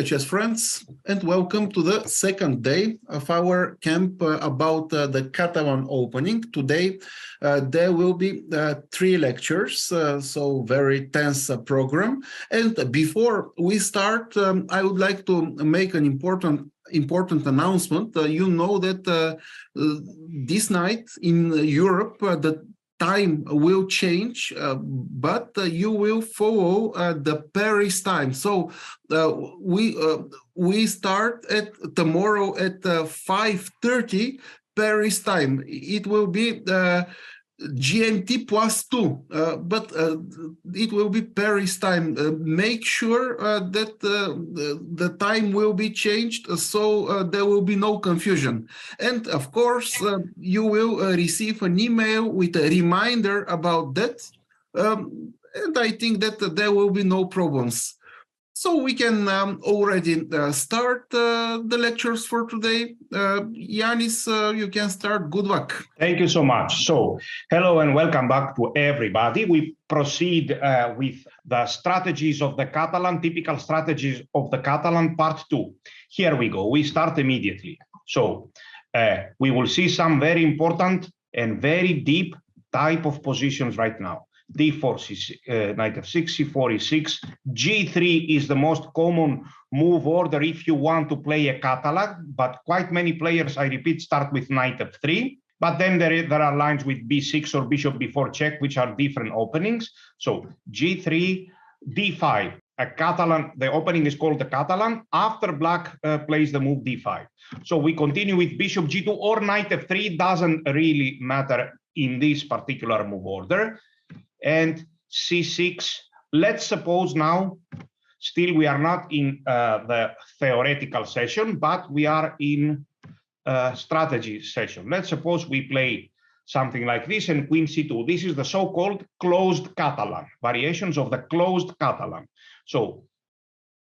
chess friends, and welcome to the second day of our camp about the Catalan opening. Today there will be 3 lectures, so very tense program. And before we start, I would like to make an important announcement. You know that this night in Europe, the time will change, but you will follow the Paris time. So we start at tomorrow at 5:30 Paris time. It will be GMT +2, but it will be Paris time. Make sure that the time will be changed, so there will be no confusion. And of course, you will receive an email with a reminder about that. And I think that there will be no problems. So we can already start the lectures for today. Ioannis, you can start. Good luck. Thank you so much. So, hello and welcome back to everybody. We proceed with the strategies of the Catalan, typical strategies of the Catalan part 2. Here we go. We start immediately. So, we will see some very important and very deep type of positions right now. D4, knight f6, c4, e6. G3 is the most common move order if you want to play a Catalan, but quite many players, I repeat, start with knight f3. But then there are lines with b6 or bishop b4 check, which are different openings. So G3, d5. A Catalan, the opening is called the Catalan, after black plays the move d5. So we continue with bishop g2 or knight f3, doesn't really matter in this particular move order. And c6, let's suppose now, still we are not in the theoretical session, but we are in strategy session. Let's suppose we play something like this and queen c2. This is the so-called closed Catalan, variations of the closed Catalan. So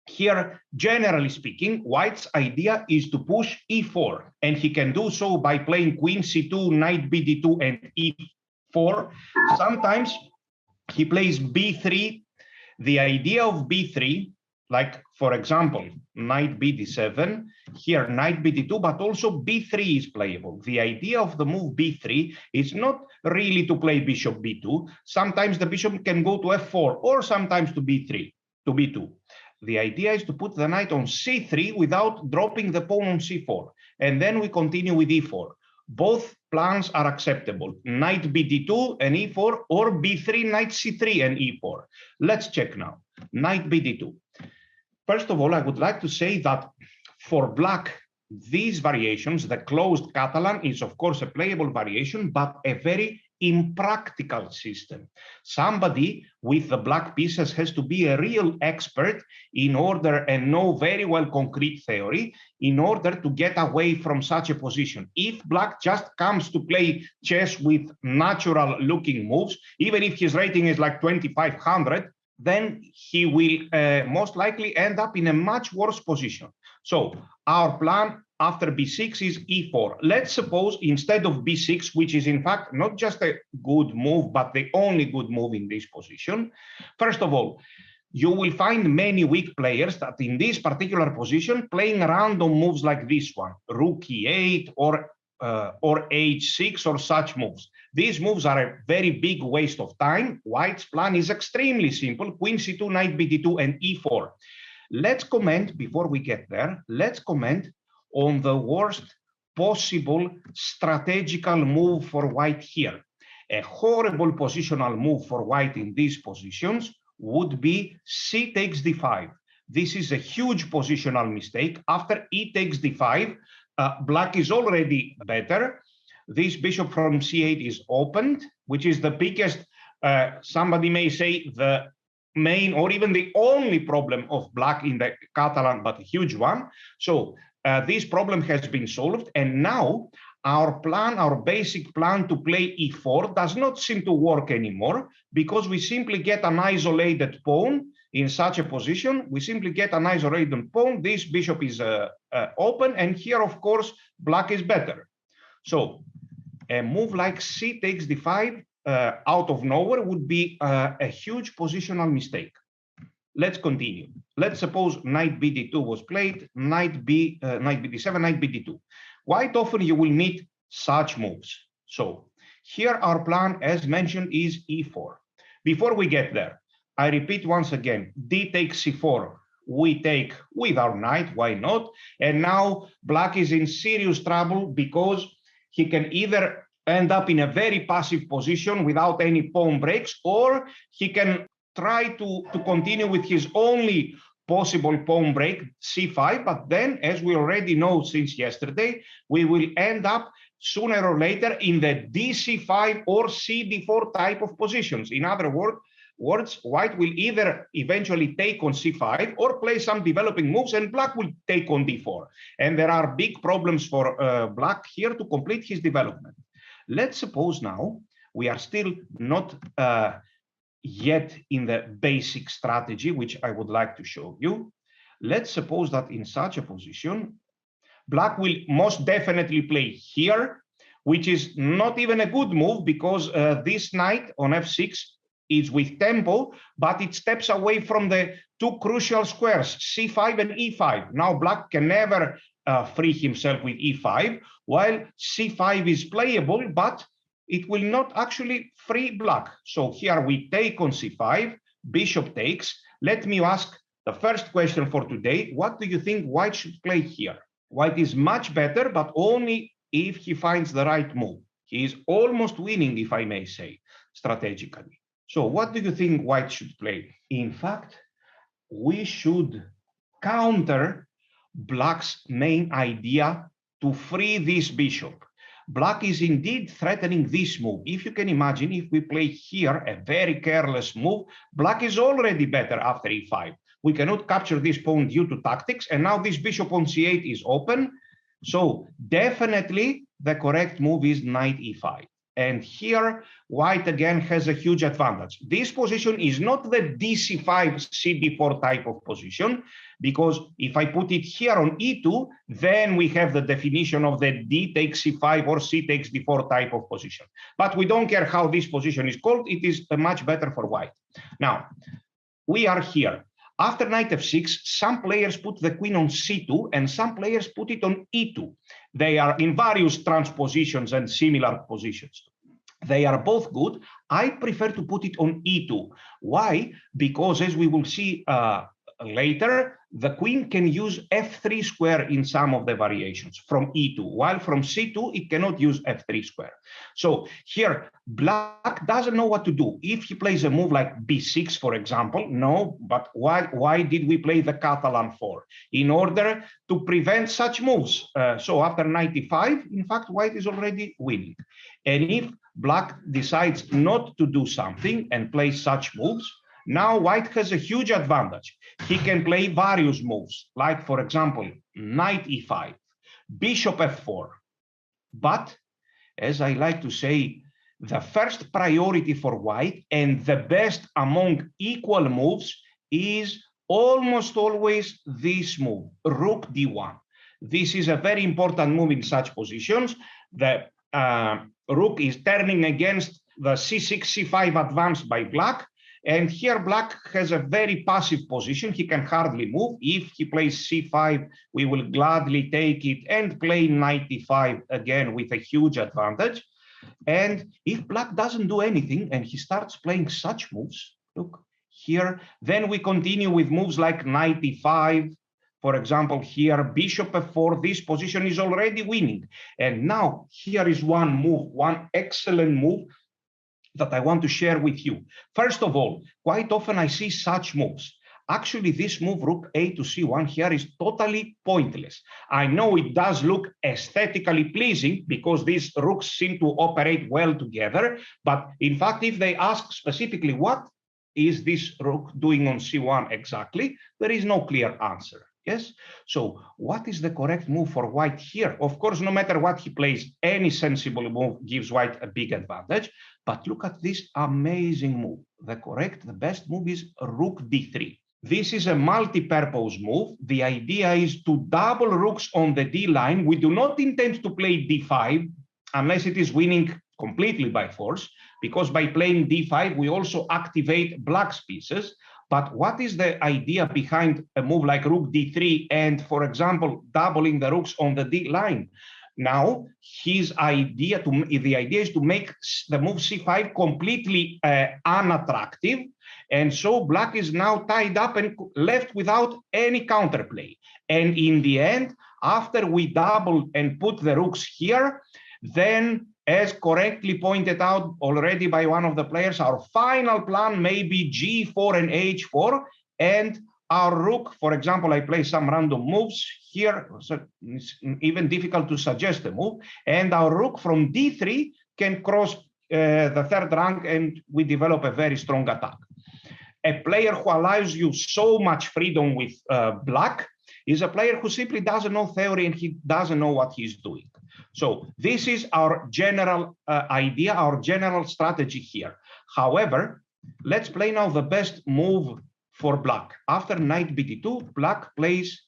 here, generally speaking, White's idea is to push e4, and he can do so by playing queen c2, knight bd2, and e4. Sometimes he plays b3. The idea of b3, like for example, knight bd7, here knight bd2, but also b3 is playable. The idea of the move b3 is not really to play bishop b2. Sometimes the bishop can go to f4 or sometimes to b3, to b2. The idea is to put the knight on c3 without dropping the pawn on c4. And then we continue with e4. Both plans are acceptable, knight bd2 and e4, or b3, knight c3 and e4. Let's check now, knight bd2. First of all, I would like to say that for black, these variations, the closed Catalan is of course a playable variation, but a very impractical system. Somebody with the black pieces has to be a real expert in order and know very well concrete theory in order to get away from such a position. If black just comes to play chess with natural looking moves, even if his rating is like 2500, then he will most likely end up in a much worse position. So our plan after b6 is e4. Let's suppose instead of b6, which is in fact not just a good move, but the only good move in this position. First of all, you will find many weak players that in this particular position playing random moves like this one, rook e8 or h6 or such moves. These moves are a very big waste of time. White's plan is extremely simple, queen c2, knight bd2 and e4. Let's comment, before we get there, let's comment on the worst possible strategical move for white here. A horrible positional move for white in these positions would be c takes d5. This is a huge positional mistake. After e takes d5, black is already better. This bishop from c8 is opened, which is the biggest, somebody may say the main or even the only problem of black in the Catalan, but a huge one. So this problem has been solved, and now our plan, our basic plan to play e4 does not seem to work anymore because we simply get an isolated pawn in such a position. We simply get an isolated pawn. This bishop is open, and here, of course, black is better. So a move like c takes d5 out of nowhere would be a huge positional mistake. let's continue. Let's suppose knight bd2 was played, knight bd7, knight bd2. Quite often you will meet such moves. So here our plan, as mentioned, is e4. Before we get there, I repeat once again, d takes c4. We take with our knight, why not? And now black is in serious trouble because he can either end up in a very passive position without any pawn breaks, or he can try to continue with his only possible pawn break, c5, but then, as we already know since yesterday, we will end up sooner or later in the dc5 or cd4 type of positions. In other words, white will either eventually take on c5 or play some developing moves, and black will take on d4. And there are big problems for black here to complete his development. Let's suppose now we are still not yet in the basic strategy, which I would like to show you. Let's suppose that in such a position, black will most definitely play here, which is not even a good move because this knight on f6 is with tempo, but it steps away from the two crucial squares, c5 and e5. Now black can never free himself with e5, while c5 is playable, but it will not actually free black. So here we take on c5, bishop takes. Let me ask the first question for today. What do you think white should play here? White is much better, but only if he finds the right move. He is almost winning, if I may say, strategically. So what do you think white should play? In fact, we should counter black's main idea to free this bishop. Black is indeed threatening this move. If you can imagine, if we play here a very careless move, black is already better after e5. We cannot capture this pawn due to tactics, and now this bishop on c8 is open. So definitely the correct move is knight e5. And here, white again has a huge advantage. This position is not the dc5, cd4 type of position, because if I put it here on e2, then we have the definition of the d takes c5 or c takes d4 type of position. But we don't care how this position is called. It is much better for white. Now, we are here. After knight f6, some players put the queen on c2 and some players put it on e2. They are in various transpositions and similar positions. They are both good. I prefer to put it on e2. Why? Because as we will see later, the queen can use f3 square in some of the variations from e2, while from c2, it cannot use f3 square. So here, black doesn't know what to do. If he plays a move like b6, for example, no, but why did we play the Catalan 4? In order to prevent such moves. So after knight e5, in fact, white is already winning. And if black decides not to do something and play such moves, now white has a huge advantage. He can play various moves, like, for example, knight e5, bishop f4. But, as I like to say, the first priority for white and the best among equal moves is almost always this move, rook d1. This is a very important move in such positions. The rook is turning against the c6, c5 advance by black. And here black has a very passive position. He can hardly move. If he plays c5, we will gladly take it and play knight e5 again with a huge advantage. And if black doesn't do anything and he starts playing such moves, look here, then we continue with moves like knight e5. For example, here, bishop f4, this position is already winning. And now here is one move, one excellent move that I want to share with you. First of all, quite often I see such moves. Actually, this move, rook a to c1 here, is totally pointless. I know it does look aesthetically pleasing because these rooks seem to operate well together. But in fact, if they ask specifically what is this rook doing on c1 exactly, there is no clear answer. Yes. So what is the correct move for white here? Of course, no matter what he plays, any sensible move gives white a big advantage. But look at this amazing move. The best move is rook d3. This is a multi-purpose move. The idea is to double rooks on the d line. We do not intend to play d5 unless it is winning completely by force, because by playing d5, we also activate black's pieces. But what is the idea behind a move like rook d3 and, for example, doubling the rooks on the d line? Now, the idea is to make the move c5 completely unattractive, and so black is now tied up and left without any counterplay. And in the end, after we double and put the rooks here, then, as correctly pointed out already by one of the players, our final plan may be g4 and h4, and our rook, for example, I play some random moves here, so it's even difficult to suggest a move, and our rook from d3 can cross the third rank, and we develop a very strong attack. A player who allows you so much freedom with black is a player who simply doesn't know theory and he doesn't know what he's doing. So this is our general idea, our general strategy here. However, let's play now the best move for black. After knight bd2, black plays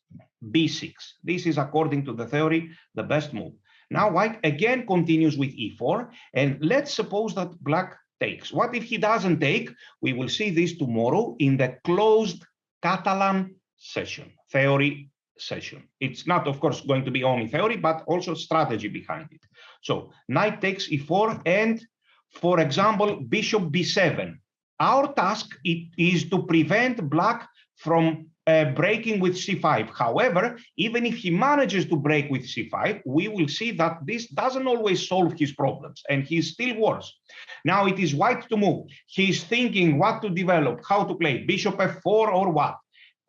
b6. This is, according to the theory, the best move. Now white again continues with e4, and let's suppose that black takes. What if he doesn't take? We will see this tomorrow in the closed Catalan session, theory session. It's not, of course, going to be only theory, but also strategy behind it. So knight takes e4, and, for example, bishop b7. Our task is to prevent black from breaking with c5. However, even if he manages to break with c5, we will see that this doesn't always solve his problems, and he's still worse. Now it is white to move. He's thinking what to develop, how to play, bishop f4 or what.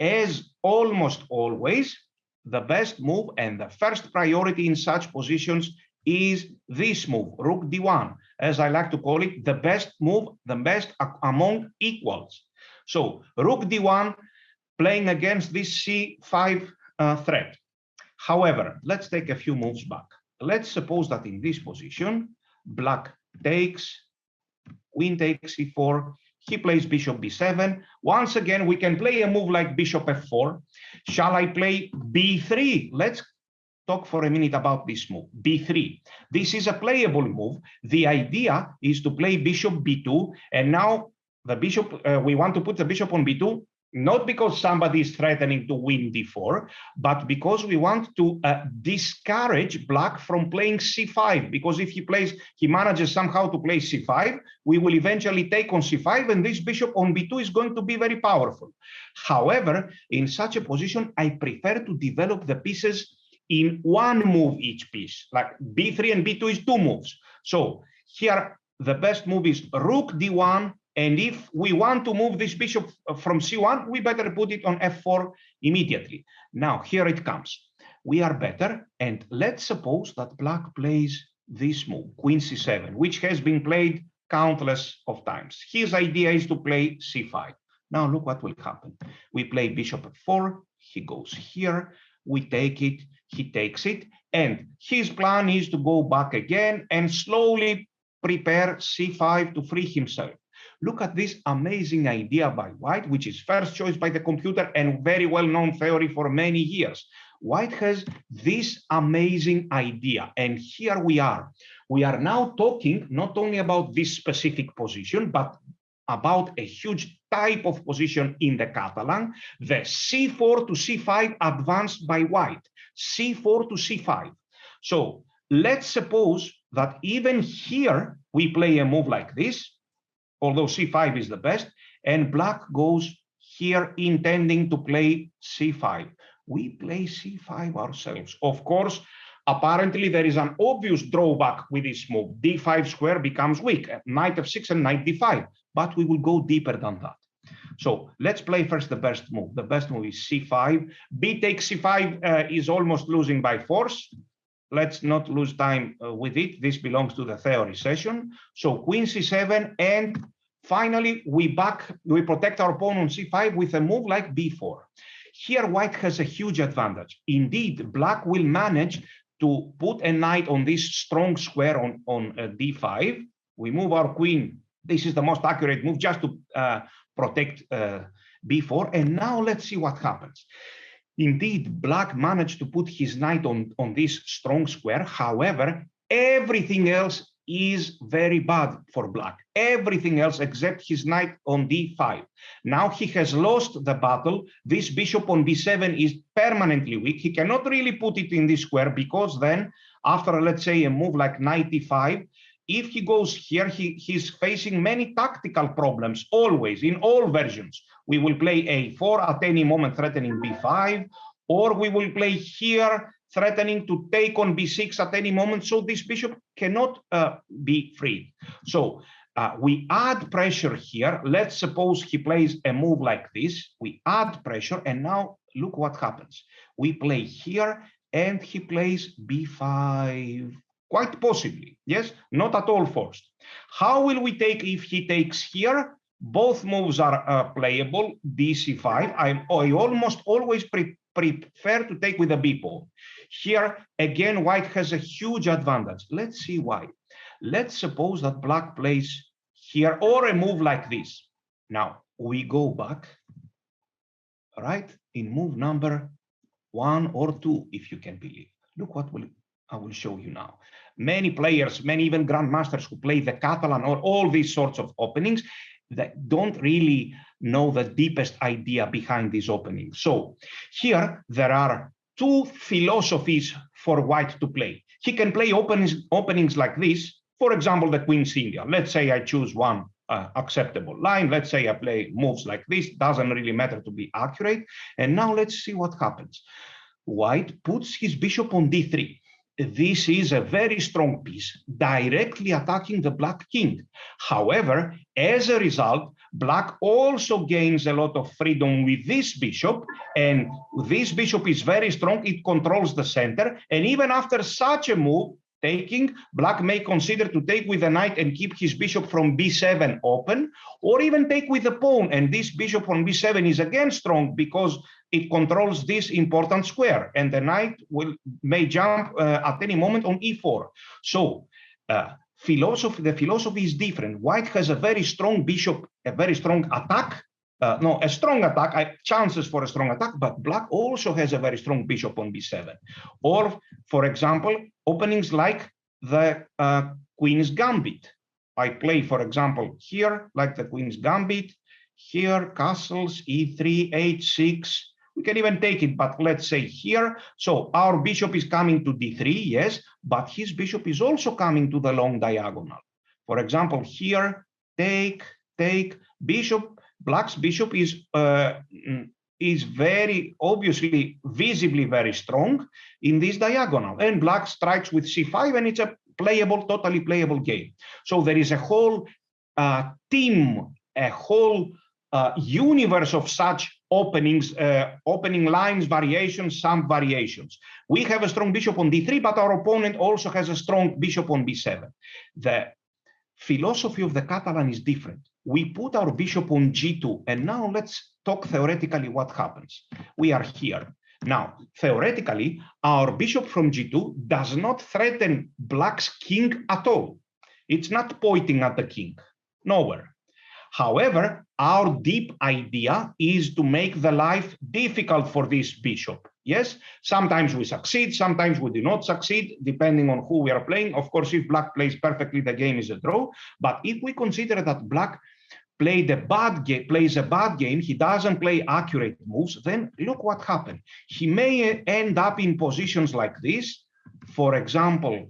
As almost always, the best move and the first priority in such positions is this move, rook d1, as I like to call it, the best move, the best among equals. So rook d1, playing against this c5 threat. However, let's take a few moves back. Let's suppose that in this position, black takes, queen takes e4, he plays bishop b7. Once again, we can play a move like bishop f4. Shall I play b3? Let's talk for a minute about this move, b3. This is a playable move. The idea is to play bishop b2, and now the bishop, we want to put the bishop on b2, not because somebody is threatening to win d4, but because we want to discourage black from playing c5, because if he manages somehow to play c5, we will eventually take on c5, and this bishop on b2 is going to be very powerful. However, in such a position, I prefer to develop the pieces in one move each piece, like b3 and b2 is two moves. So here, the best move is rook d1, and if we want to move this bishop from c1, we better put it on f4 immediately. Now, here it comes. We are better, and let's suppose that black plays this move, queen c7, which has been played countless of times. His idea is to play c5. Now, look what will happen. We play bishop f4, he goes here, we take it, he takes it, and his plan is to go back again and slowly prepare c5 to free himself. Look at this amazing idea by white, which is first choice by the computer and very well-known theory for many years. White has this amazing idea, and here we are. We are now talking not only about this specific position, but about a huge type of position in the Catalan, the c4 to c5 advanced by white, c4 to c5. So let's suppose that even here we play a move like this, although c5 is the best, and black goes here intending to play c5. We play c5 ourselves. Of course, apparently there is an obvious drawback with this move. d5 square becomes weak, knight f6 and knight d5, but we will go deeper than that. So let's play first the best move. The best move is c5. b takes c5 is almost losing by force. Let's not lose time with it. This belongs to the theory session. So queen c7, and finally we protect our pawn on c5 with a move like b4. Here white has a huge advantage. Indeed, black will manage to put a knight on this strong square on d5. We move our queen. This is the most accurate move just to protect b4. And now let's see what happens. Indeed, black managed to put his knight on this strong square. However, everything else is very bad for black. Everything else except his knight on d5. Now he has lost the battle. This bishop on b7 is permanently weak. He cannot really put it in this square because then after, let's say, a move like knight e5, if he goes here, he's facing many tactical problems always in all versions. We will play a4 at any moment threatening b5, or we will play here threatening to take on b6 at any moment. So this bishop cannot be freed. So we add pressure here. Let's suppose he plays a move like this. We add pressure, and now look what happens. We play here, and he plays b5. Quite possibly, yes, not at all forced. How will we take if he takes here? Both moves are playable, dc5. I almost always prefer to take with a b pawn. Here, again, white has a huge advantage. Let's see why. Let's suppose that black plays here or a move like this. Now, we go back, right, in move number 1 or 2, if you can believe. Look what I will show you now. Many players, many even grandmasters who play the Catalan or all these sorts of openings, that don't really know the deepest idea behind these openings. So here there are two philosophies for white to play. He can play openings like this. For example, the Queen's India. Let's say I choose one acceptable line. Let's say I play moves like this. Doesn't really matter to be accurate. And now let's see what happens. White puts his bishop on d3. This is a very strong piece, directly attacking the black king. However, as a result, black also gains a lot of freedom with this bishop, and this bishop is very strong. It controls the center, and even after such a move, taking, black may consider to take with the knight and keep his bishop from b7 open, or even take with the pawn, and this bishop on b7 is again strong because it controls this important square, and the knight may jump at any moment on e4. So the philosophy is different. White has a very strong bishop, a very strong attack, a strong attack, chances for a strong attack, but black also has a very strong bishop on b7. Or, for example, openings like the Queen's Gambit. I play, for example, here, like the Queen's Gambit, here, castles, e3, h6. We can even take it, but let's say here. So our bishop is coming to d3, yes, but his bishop is also coming to the long diagonal. For example, here, take, bishop. Black's bishop is very obviously, visibly very strong in this diagonal. And black strikes with c5, and it's a playable, totally playable game. So there is a whole team, a whole universe of such openings, opening lines, variations, some variations. We have a strong bishop on d3, but our opponent also has a strong bishop on b7. The philosophy of the Catalan is different. We put our bishop on g2, and now let's talk theoretically what happens. We are here. Now, theoretically, our bishop from g2 does not threaten black's king at all. It's not pointing at the king, nowhere. However, our deep idea is to make the life difficult for this bishop. Yes, sometimes we succeed, sometimes we do not succeed, depending on who we are playing. Of course, if black plays perfectly, the game is a draw. But if we consider that black plays a bad game, he doesn't play accurate moves, then look what happened. He may end up in positions like this. For example,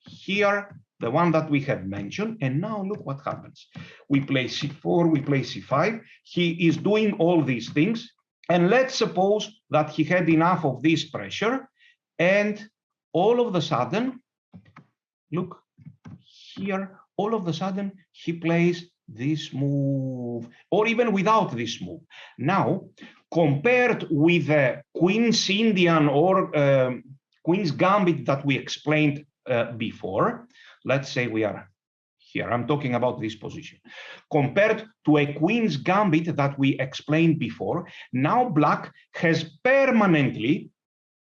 here, the one that we have mentioned, and now look what happens. We play c4, we play c5. He is doing all these things, and let's suppose that he had enough of this pressure, and all of a sudden, look here, all of a sudden he plays this move, or even without this move. Now, compared with the Queen's Indian or Queen's Gambit that we explained before, let's say we are here, I'm talking about this position. Compared to a Queen's Gambit that we explained before, now black has permanently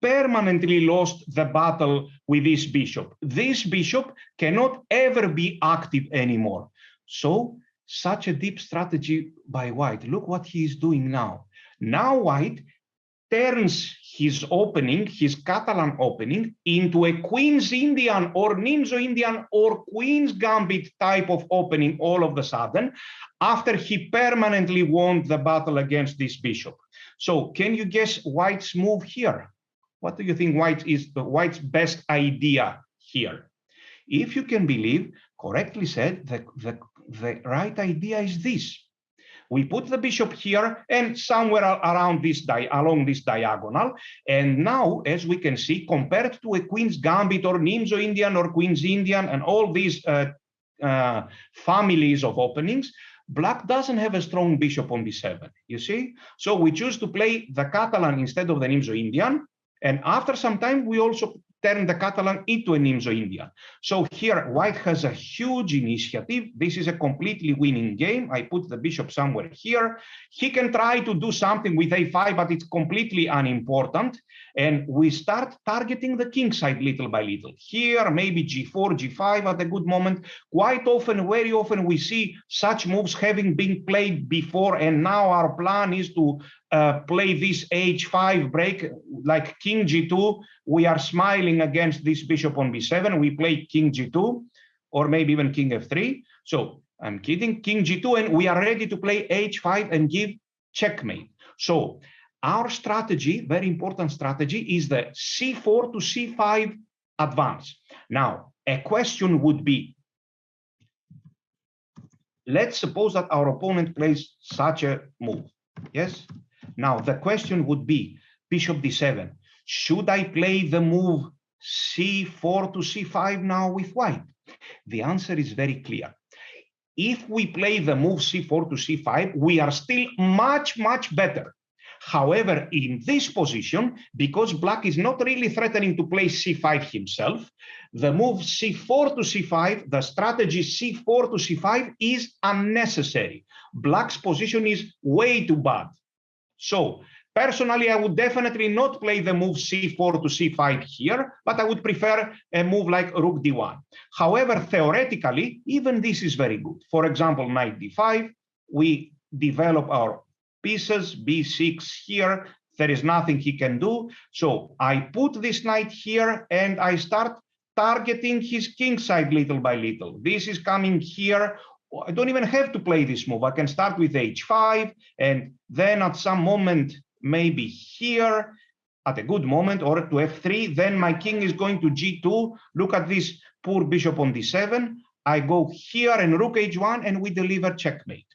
lost the battle with this bishop. This bishop cannot ever be active anymore. So, such a deep strategy by white. Look what he is doing now. Now white turns his opening, his Catalan opening, into a Queen's Indian or Nimzo Indian or Queen's Gambit type of opening all of a sudden, after he permanently won the battle against this bishop. So can you guess White's move here? What do you think White's best idea here? If you can believe, correctly said, the right idea is this. We put the bishop here and somewhere around this along this diagonal. And now, as we can see, compared to a Queen's Gambit or Nimzo Indian or Queen's Indian and all these families of openings, Black doesn't have a strong bishop on b7, you see? So we choose to play the Catalan instead of the Nimzo Indian. And after some time, we also turn the Catalan into a Nimzo Indian. So here, White has a huge initiative. This is a completely winning game. I put the bishop somewhere here. He can try to do something with a5, but it's completely unimportant. And we start targeting the king side little by little. Here, maybe g4, g5 at a good moment. Quite often, very often, we see such moves having been played before. And now our plan is to play this h5 break, like king g2. We are smiling against this bishop on b7. We play king g2, or maybe even king f3. So I'm kidding, king g2, and we are ready to play h5 and give checkmate. So our strategy, very important strategy, is the c4 to c5 advance. Now, a question would be, let's suppose that our opponent plays such a move, yes? Now, the question would be, bishop d7, should I play the move c4 to c5 now with White? The answer is very clear. If we play the move c4 to c5, we are still much, much better. However, in this position, because Black is not really threatening to play c5 himself, the move c4 to c5, the strategy c4 to c5 is unnecessary. Black's position is way too bad. So personally, I would definitely not play the move c4 to c5 here, but I would prefer a move like rook d1. However, theoretically, even this is very good. For example, knight d5, we develop our pieces, b6 here, there is nothing he can do. So I put this knight here and I start targeting his king side little by little. This is coming here. I don't even have to play this move. I can start with h5 and then at some moment, maybe here at a good moment, or to f3, then my king is going to g2. Look at this poor bishop on d7. I go here and rook h1 and we deliver checkmate.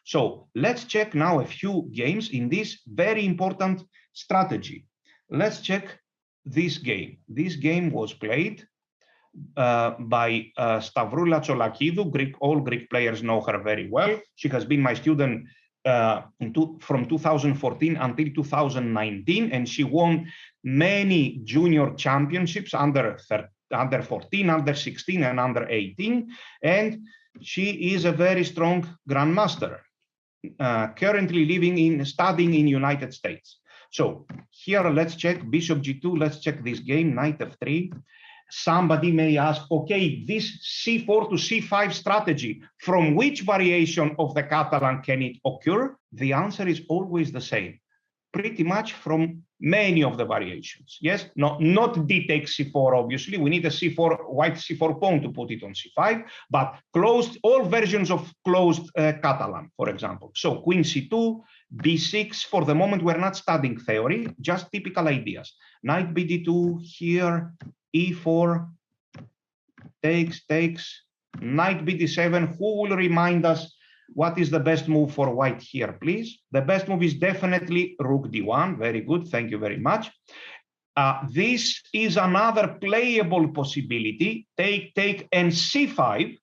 So let's check now a few games in this very important strategy. Let's check this game. This game was played by Stavroula Tsolakidou. All Greek players know her very well. She has been my student from 2014 until 2019, and she won many junior championships under 14, under 16, and under 18. And she is a very strong grandmaster, currently studying in United States. So here, let's check bishop g2. Let's check this game, knight f3. Somebody may ask, okay, this c4 to c5 strategy, from which variation of the Catalan can it occur? The answer is always the same, pretty much from many of the variations. Yes, not d takes c4, obviously. We need a c4, white c4 pawn to put it on c5, but closed, all versions of closed Catalan, for example. So queen c2, b6, for the moment, we're not studying theory, just typical ideas. Knight bd2 here, e4, takes, knight bd7. Who will remind us what is the best move for White here, please? The best move is definitely rook d1. Very good, thank you very much. This is another playable possibility, take, and c5.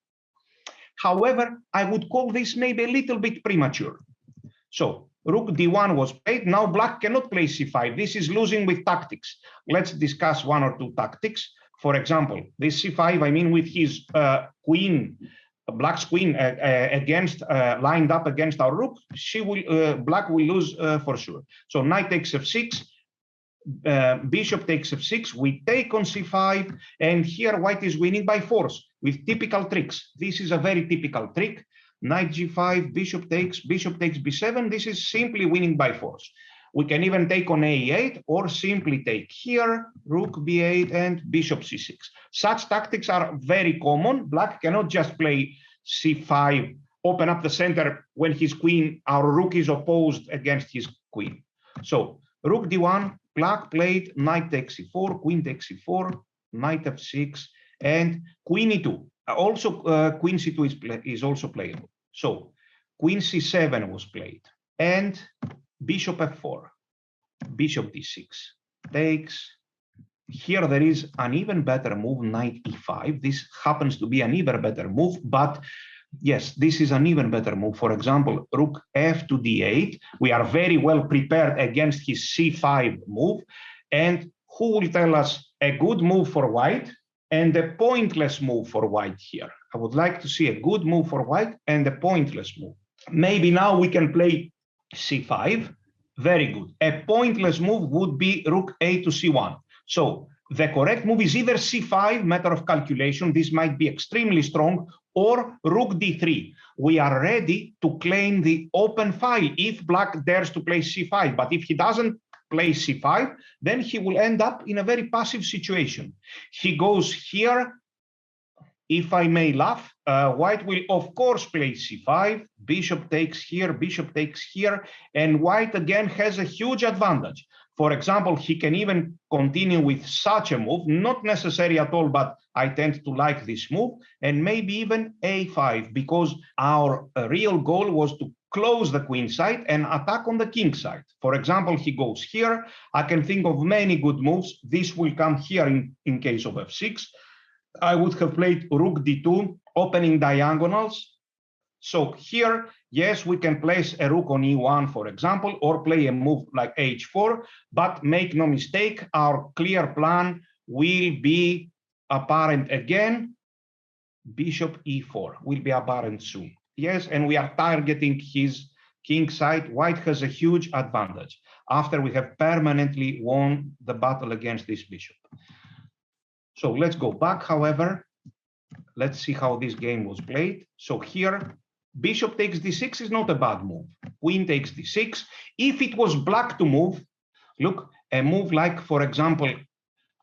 However, I would call this maybe a little bit premature. So rook d1 was played. Now Black cannot play c5. This is losing with tactics. Let's discuss one or two tactics. For example, this c5, I mean, with his queen, Black's queen against lined up against our rook, Black will lose for sure. So knight takes f6, bishop takes f6. We take on c5, and here White is winning by force with typical tricks. This is a very typical trick. Knight g5, bishop takes b7. This is simply winning by force. We can even take on a8 or simply take here, rook b8 and bishop c6. Such tactics are very common. Black cannot just play c5, open up the center when his queen, our rook is opposed against his queen. So rook d1, black played knight takes c4, queen takes c4, knight f6, and queen e2. Also, queen c2 is also playable. So queen c7 was played, and bishop f4, bishop d6 takes. Here there is an even better move, knight e5. This happens to be an even better move, but yes, this is an even better move. For example, rook f to d8. We are very well prepared against his c5 move. And who will tell us a good move for white and a pointless move for white here? I would like to see a good move for white and a pointless move. Maybe now we can play c5. Very good. A pointless move would be rook a to c1. So the correct move is either c5, matter of calculation. This might be extremely strong, or rook d3. We are ready to claim the open file if black dares to play c5. But if he doesn't play c5, then he will end up in a very passive situation. He goes here. If I may laugh, white will of course play c5, bishop takes here, and white again has a huge advantage. For example, he can even continue with such a move, not necessary at all, but I tend to like this move, and maybe even a5, because our real goal was to close the queen side and attack on the king side. For example, he goes here. I can think of many good moves. This will come here in case of f6. I would have played rook d2, opening diagonals. So here, yes, we can place a rook on e1, for example, or play a move like h4, but make no mistake, our clear plan will be apparent again. Bishop e4 will be apparent soon. Yes, and we are targeting his king side. White has a huge advantage after we have permanently won the battle against this bishop. So let's go back, however. Let's see how this game was played. So here, bishop takes d6 is not a bad move. Queen takes d6. If it was black to move, look, a move like, for example,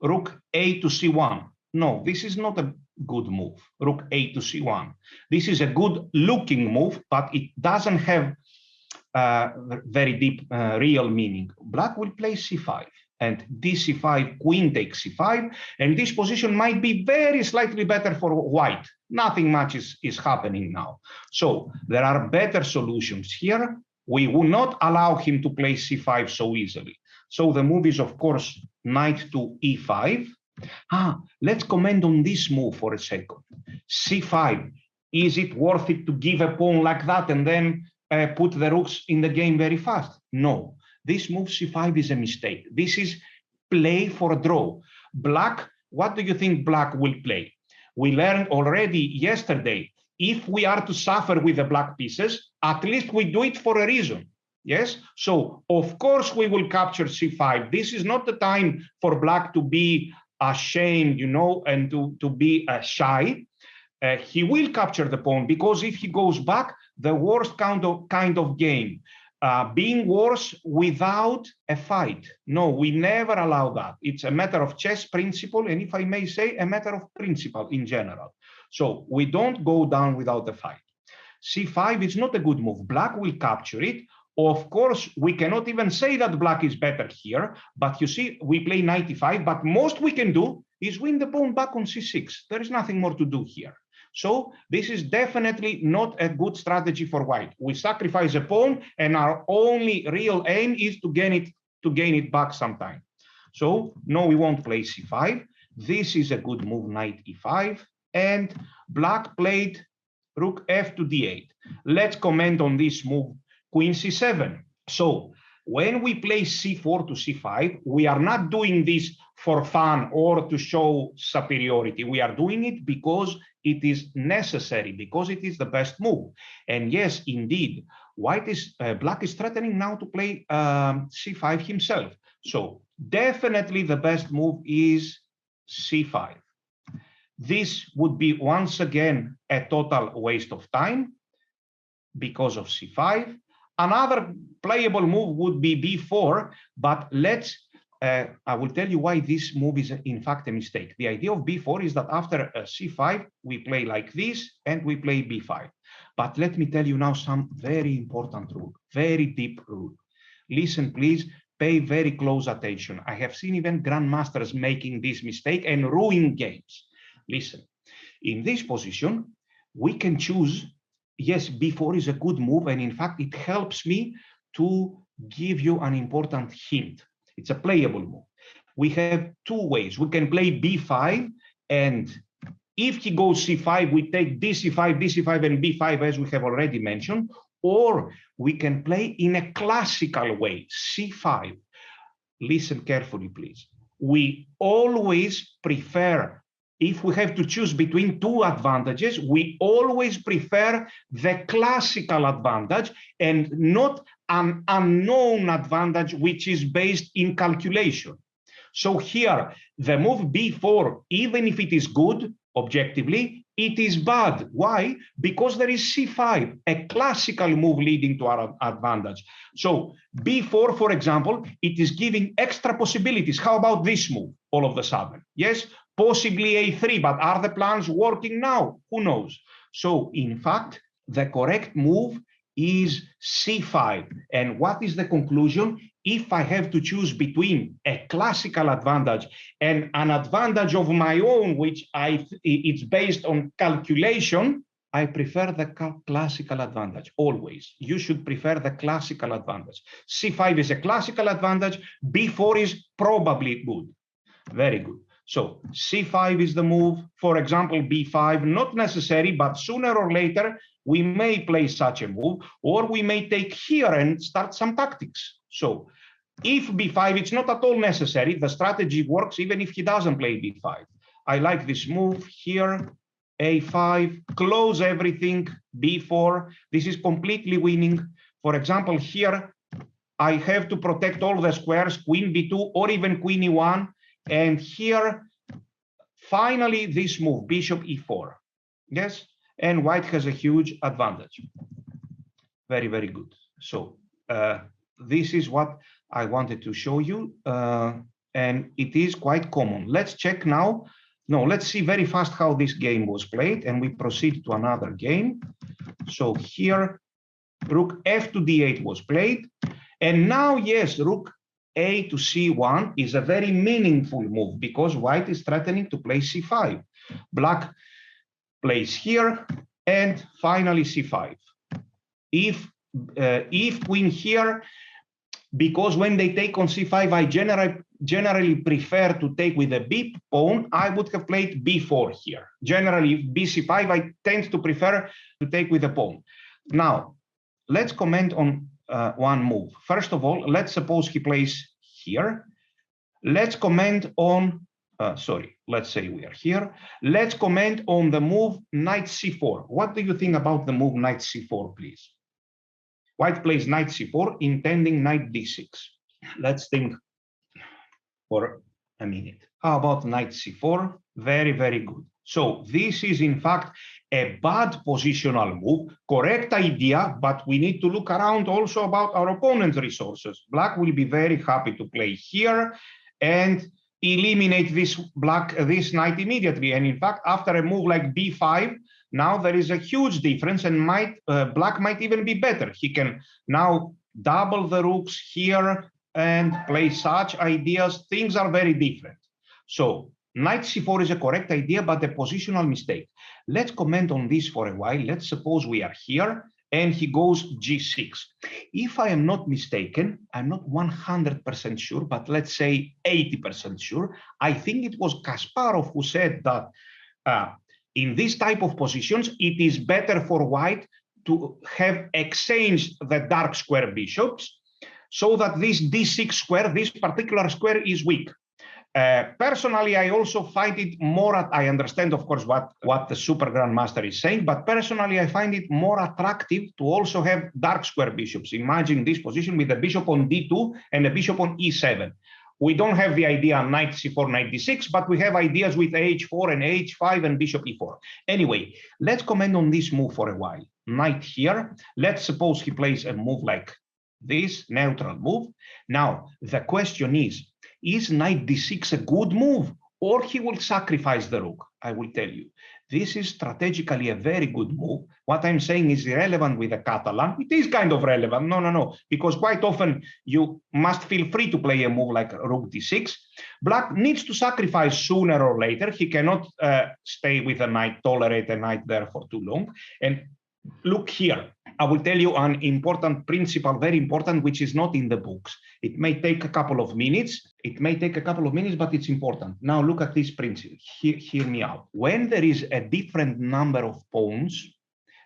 rook a to c1. No, this is not a good move, rook a to c1. This is a good looking move, but it doesn't have very deep real meaning. Black will play c5. And dc5, queen takes c5, and this position might be very slightly better for white. Nothing much is happening now. So there are better solutions here. We will not allow him to play c5 so easily. So the move is, of course, knight to e5. Let's comment on this move for a second. c5, is it worth it to give a pawn like that and then put the rooks in the game very fast? No. This move c5 is a mistake. This is play for a draw. Black, what do you think black will play? We learned already yesterday, if we are to suffer with the black pieces, at least we do it for a reason. Yes, so of course we will capture c5. This is not the time for black to be ashamed, you know, and to be shy. He will capture the pawn, because if he goes back, the worst kind of game. Being worse without a fight. No, we never allow that. It's a matter of chess principle, and if I may say, a matter of principle in general. So we don't go down without a fight. c5 is not a good move. Black will capture it. Of course, we cannot even say that black is better here, but you see, we play knight e5, but most we can do is win the pawn back on c6. There is nothing more to do here. So this is definitely not a good strategy for white. We sacrifice a pawn, and our only real aim is to gain it back sometime. So no, we won't play c5. This is a good move, knight e5, and black played rook f to d8. Let's comment on this move, queen c7. So when we play c4 to c5, we are not doing this for fun or to show superiority. We are doing it because it is necessary, because it is the best move. And yes, indeed, black is threatening now to play c5 himself. So definitely the best move is c5. This would be once again a total waste of time because of c5. Another playable move would be b4, but I will tell you why this move is in fact a mistake. The idea of b4 is that after c5, we play like this and we play b5. But let me tell you now some very important rule, very deep rule. Listen, please, pay very close attention. I have seen even grandmasters making this mistake and ruin games. Listen, in this position, we can choose, yes, b4 is a good move, and in fact, it helps me to give you an important hint. It's a playable move. We have two ways. We can play b5, and if he goes c5, we take dc5, dc5, and b5, as we have already mentioned, or we can play in a classical way, c5. Listen carefully, please. We always prefer, if we have to choose between two advantages, we always prefer the classical advantage and not an unknown advantage which is based in calculation. So here, the move b4, even if it is good, objectively, it is bad. Why? Because there is c5, a classical move leading to our advantage. So b4, for example, it is giving extra possibilities. How about this move all of a sudden? Yes, possibly a3, but are the plans working now? Who knows? So in fact, the correct move is c5. And what is the conclusion? If I have to choose between a classical advantage and an advantage of my own, which it's based on calculation, I prefer the classical advantage, always. You should prefer the classical advantage. c5 is a classical advantage, b4 is probably good. Very good. So c5 is the move. For example, b5, not necessary, but sooner or later, we may play such a move, or we may take here and start some tactics. So if b5, it's not at all necessary. The strategy works even if he doesn't play b5. I like this move here, a5, close everything, b4. This is completely winning. For example, here, I have to protect all the squares, queen b2, or even queen e1. And here, finally, this move, bishop e4. Yes, and white has a huge advantage. Very, very good. So this is what I wanted to show you, and it is quite common. Let's check now. No, let's see very fast how this game was played, and we proceed to another game. So here, rook f to d8 was played, and now, yes, rook a to c1 is a very meaningful move because white is threatening to play c5. Black plays here, and finally c5. If queen here, because when they take on c5, I generally prefer to take with a b pawn, I would have played b4 here. Generally, bc5, I tend to prefer to take with a pawn. Now, let's comment on one move. First of all, let's suppose he plays here. Let's comment on, let's say we are here. Let's comment on the move knight c4. What do you think about the move knight c4, please? White plays knight c4, intending knight d6. Let's think for a minute. How about knight c4? Very, very good. So this is in fact a bad positional move, correct idea, but we need to look around also about our opponent's resources. Black will be very happy to play here and eliminate this knight immediately. And in fact, after a move like b5, now there is a huge difference, and black might even be better. He can now double the rooks here and play such ideas. Things are very different. So knight c4 is a correct idea, but a positional mistake. Let's comment on this for a while. Let's suppose we are here and he goes g6. If I am not mistaken, I'm not 100% sure, but let's say 80% sure. I think it was Kasparov who said that in this type of positions, it is better for white to have exchanged the dark square bishops so that this d6 square, this particular square, is weak. Personally, I also find it more, I understand, of course, what the super grandmaster is saying, but personally, I find it more attractive to also have dark square bishops. Imagine this position with a bishop on d2 and a bishop on e7. We don't have the idea on knight c4, knight d6, but we have ideas with h4 and h5 and bishop e4. Anyway, let's comment on this move for a while. knight here. Let's suppose he plays a move like this, neutral move. Now, the question is knight d6 a good move, or he will sacrifice the rook? I will tell you. This is strategically a very good move. What I'm saying is irrelevant with the Catalan. It is kind of relevant. No, because quite often you must feel free to play a move like rook d6. Black needs to sacrifice sooner or later. He cannot stay with a knight, tolerate a knight there for too long. And look here, I will tell you an important principle, very important, which is not in the books. It may take a couple of minutes. But it's important. Now look at this principle. Hear me out. When there is a different number of pawns,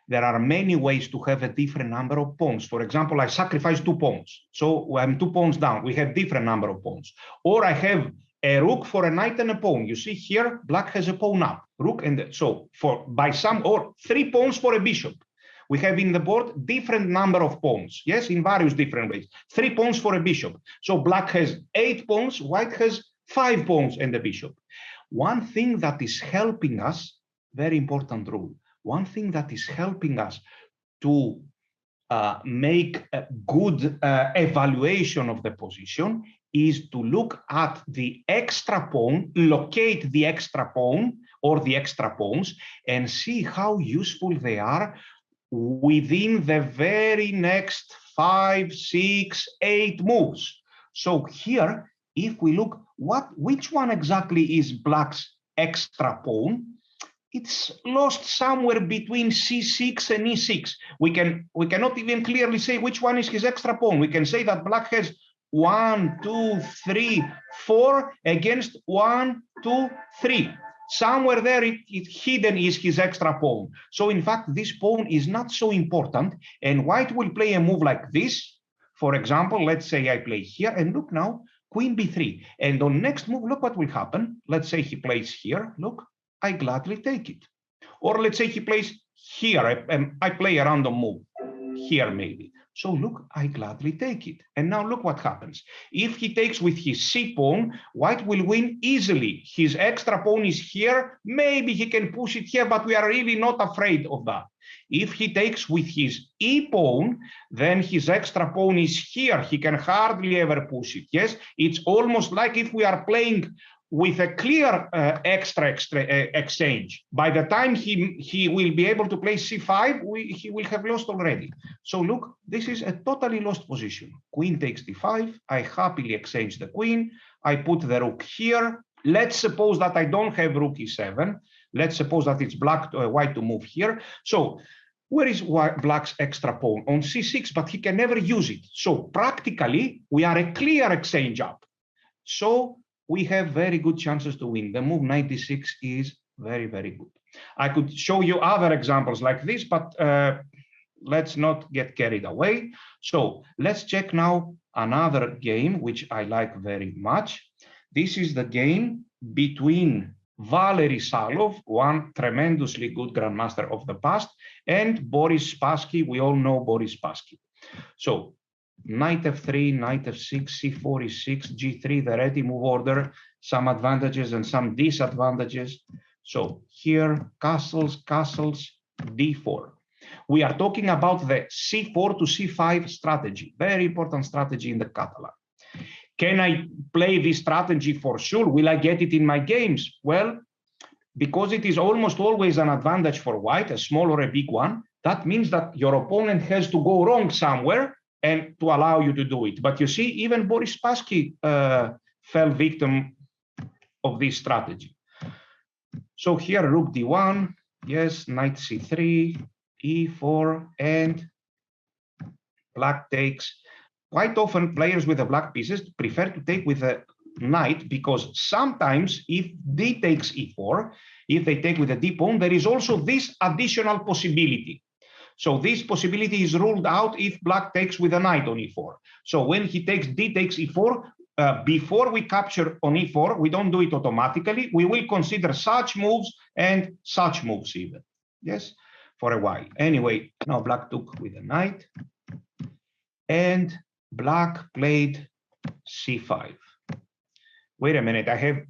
there are many ways to have a different number of pawns. For example, I sacrifice 2 pawns. So I'm 2 pawns down. We have different number of pawns. Or I have a rook for a knight and a pawn. You see here, black has a pawn up. Rook and so by some or 3 pawns for a bishop. We have in the board different number of pawns, yes, in various different ways. 3 pawns for a bishop. So black has 8 pawns, white has 5 pawns and a bishop. One thing that is helping us, very important rule, one thing that is helping us to make a good evaluation of the position is to look at the extra pawn, locate the extra pawn or the extra pawns, and see how useful they are within the very next 5, 6, 8 moves. So here, if we look, which one exactly is black's extra pawn? It's lost somewhere between c6 and e6. We cannot even clearly say which one is his extra pawn. We can say that black has 1, 2, 3, 4 against 1, 2, 3. Somewhere there, hidden is his extra pawn. So in fact, this pawn is not so important. And white will play a move like this. For example, let's say I play here, and look now, queen b3. And on next move, look what will happen. Let's say he plays here. Look, I gladly take it. Or let's say he plays here. I play a random move here maybe. So look, I gladly take it. And now look what happens. If he takes with his c pawn, white will win easily. His extra pawn is here. Maybe he can push it here, but we are really not afraid of that. If he takes with his e pawn, then his extra pawn is here. He can hardly ever push it. Yes, it's almost like if we are playing with a clear extra exchange. By the time he will be able to play c5, he will have lost already. So look, this is a totally lost position. Queen takes d5. I happily exchange the queen. I put the rook here. Let's suppose that I don't have rook e7. Let's suppose that it's white to move here. So where is black's extra pawn? On c6, but he can never use it. So practically, we are a clear exchange up. So we have very good chances to win. The move knight d6 is very, very good. I could show you other examples like this, but let's not get carried away. So let's check now another game, which I like very much. This is the game between Valery Salov, one tremendously good grandmaster of the past, and Boris Spassky. We all know Boris Spassky. So knight f3, knight f6, c4, e6, g3, the ready move order, some advantages and some disadvantages. So here, castles, d4. We are talking about the c4 to c5 strategy, very important strategy in the Catalan. Can I play this strategy for sure? Will I get it in my games? Well, because it is almost always an advantage for white, a small or a big one, that means that your opponent has to go wrong somewhere and to allow you to do it. But you see, even Boris Spassky fell victim of this strategy. So here, rook d1, yes, knight c3, e4, and black takes. Quite often, players with the black pieces prefer to take with a knight, because sometimes if d takes e4, if they take with a d pawn, there is also this additional possibility. So this possibility is ruled out if black takes with a knight on e4. So when he takes d takes e4, before we capture on e4, we don't do it automatically. We will consider such moves and such moves even. Yes, for a while. Anyway, now black took with a knight, and black played c5. Wait a minute, I have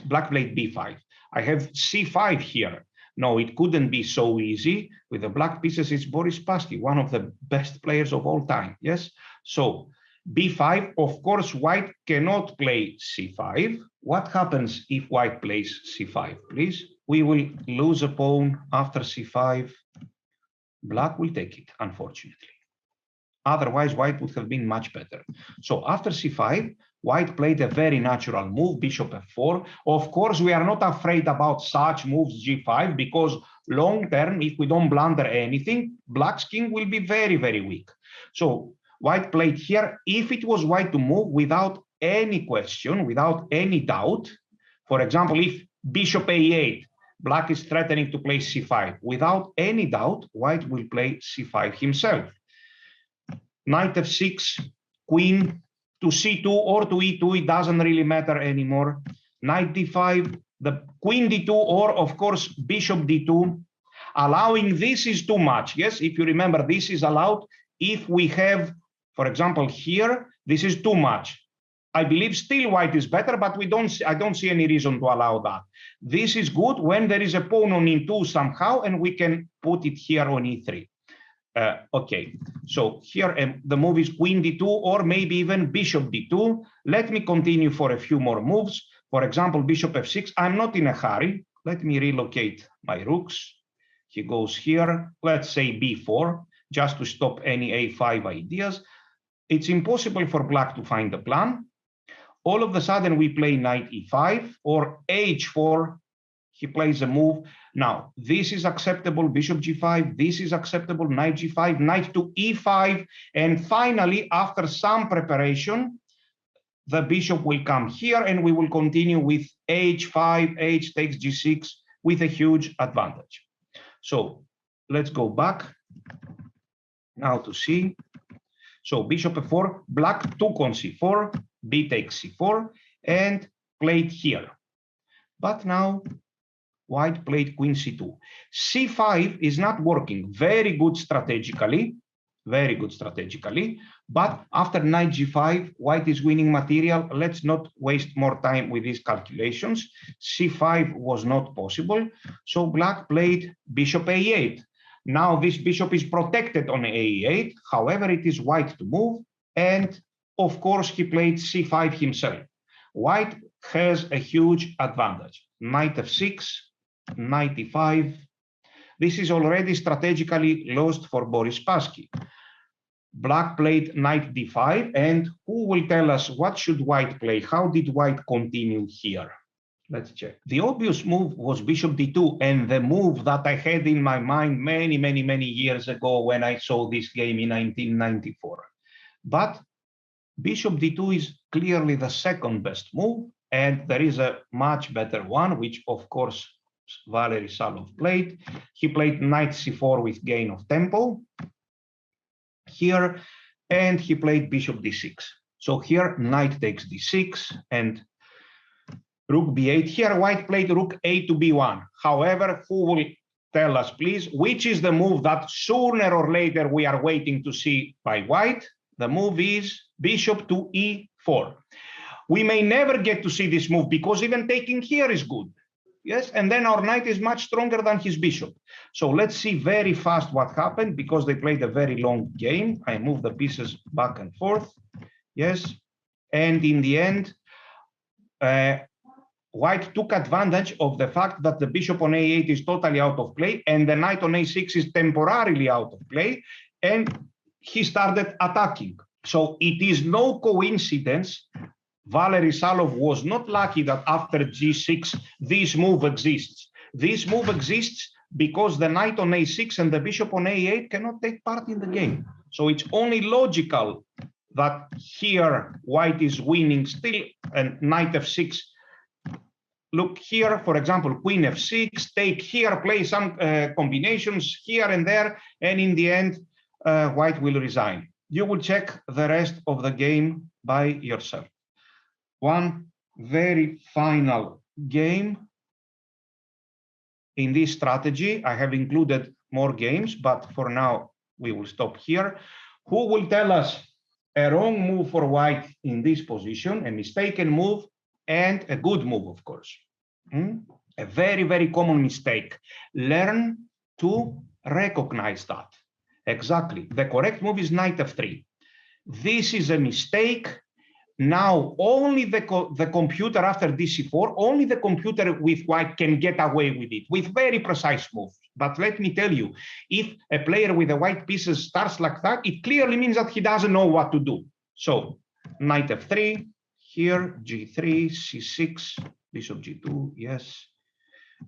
black played b5. I have c5 here. No, it couldn't be so easy. With the black pieces, it's Boris Spassky, one of the best players of all time. Yes. So b5, of course, white cannot play c5. What happens if white plays c5, please? We will lose a pawn after c5. Black will take it, unfortunately. Otherwise, white would have been much better. So after c5, white played a very natural move, bishop f4. Of course, we are not afraid about such moves, g5, because long term, if we don't blunder anything, black's king will be very, very weak. So white played here. If it was white to move without any question, without any doubt, for example, if bishop a8, black is threatening to play c5. Without any doubt, white will play c5 himself. Knight f6, queen to c2 or to e2, it doesn't really matter anymore. Knight d5, the queen d2, or of course bishop d2. Allowing this is too much. Yes, if you remember, this is allowed if we have, for example, here, this is too much. I believe still white is better, but I don't see any reason to allow that. This is good when there is a pawn on e2 somehow, and we can put it here on e3. Okay, so here the move is queen d2 or maybe even bishop d2. Let me continue for a few more moves. For example, bishop f6. I'm not in a hurry. Let me relocate my rooks. He goes here. Let's say b4, just to stop any a5 ideas. It's impossible for black to find the plan. All of a sudden, we play knight e5 or h4. He plays a move. Now, this is acceptable, bishop g5. This is acceptable, knight g5, knight to e5. And finally, after some preparation, the bishop will come here and we will continue with h5, h takes g6 with a huge advantage. So let's go back now to c. So bishop f4, black took on c4, b takes c4, and played here. But now white played queen c2. c5 is not working. Very good strategically, but after knight g5, white is winning material. Let's not waste more time with these calculations. c5 was not possible, so black played bishop a8. Now this bishop is protected on a8, however, it is white to move, and of course he played c5 himself. White has a huge advantage. Knight f6, knight e5. This is already strategically lost for Boris Spassky. Black played knight d5, and who will tell us what should white play? How did white continue here? Let's check. The obvious move was bishop d2, and the move that I had in my mind many years ago when I saw this game in 1994. But bishop d2 is clearly the second best move, and there is a much better one, which of course Valery Salov played. He played knight c4 with gain of tempo here, and he played bishop d6. So here knight takes d6 and rook b8. Here white played rook a to b1. However, who will tell us, please, which is the move that sooner or later we are waiting to see by white? The move is bishop to e4. We may never get to see this move because even taking here is good. Yes, and then our knight is much stronger than his bishop. So let's see very fast what happened because they played a very long game. I move the pieces back and forth. Yes, and in the end, white took advantage of the fact that the bishop on a8 is totally out of play and the knight on a6 is temporarily out of play, and he started attacking. So it is no coincidence Valery Salov was not lucky that after g6 this move exists. This move exists because the knight on a6 and the bishop on a8 cannot take part in the game. So it's only logical that here white is winning still, and knight f6. Look here, for example, queen f6, take here, play some combinations here and there, and in the end, white will resign. You will check the rest of the game by yourself. One very final game in this strategy. I have included more games, but for now, we will stop here. Who will tell us a wrong move for white in this position, a mistaken move, and a good move, of course? A very, very common mistake. Learn to recognize that. Exactly. The correct move is knight f3. This is a mistake. Now, only the computer after dc4, only the computer with white can get away with it, with very precise moves. But let me tell you, if a player with the white pieces starts like that, it clearly means that he doesn't know what to do. So, knight f3, here, g3, c6, bishop g2, yes.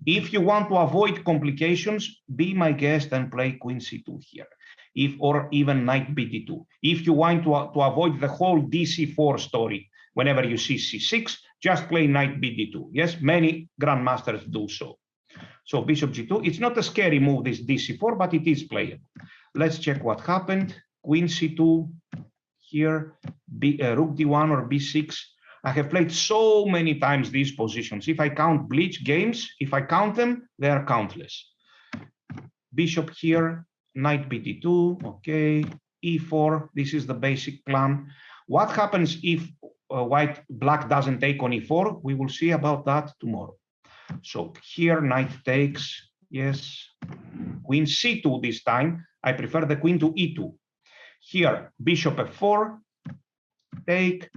If you want to avoid complications, be my guest and play queen c2 here, or even knight bd2. If you want to avoid the whole dc4 story, whenever you see c6, just play knight bd2. Yes, many grandmasters do so. So bishop g2, it's not a scary move, this dc4, but it is playable. Let's check what happened. Queen c2, here, rook d1 or b6. I have played so many times these positions. If I count Bleach games, if I count them, they are countless. Bishop here, knight bd2, okay, e4, this is the basic plan. What happens if black doesn't take on e4? We will see about that tomorrow. So here, knight takes, yes, queen c2 this time. I prefer the queen to e2. Here, bishop f4, take,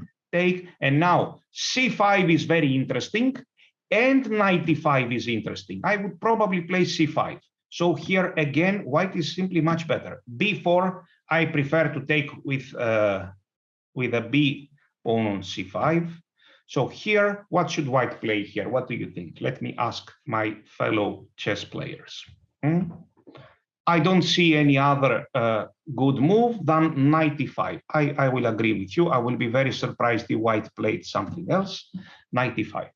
and now c5 is very interesting, and knight e5 is interesting. I would probably play c5. So here again, white is simply much better. b4, I prefer to take with a b pawn on c5. So here, what should white play here? What do you think? Let me ask my fellow chess players. I don't see any other good move than knight e5. I will agree with you. I will be very surprised if white played something else. Knight e5.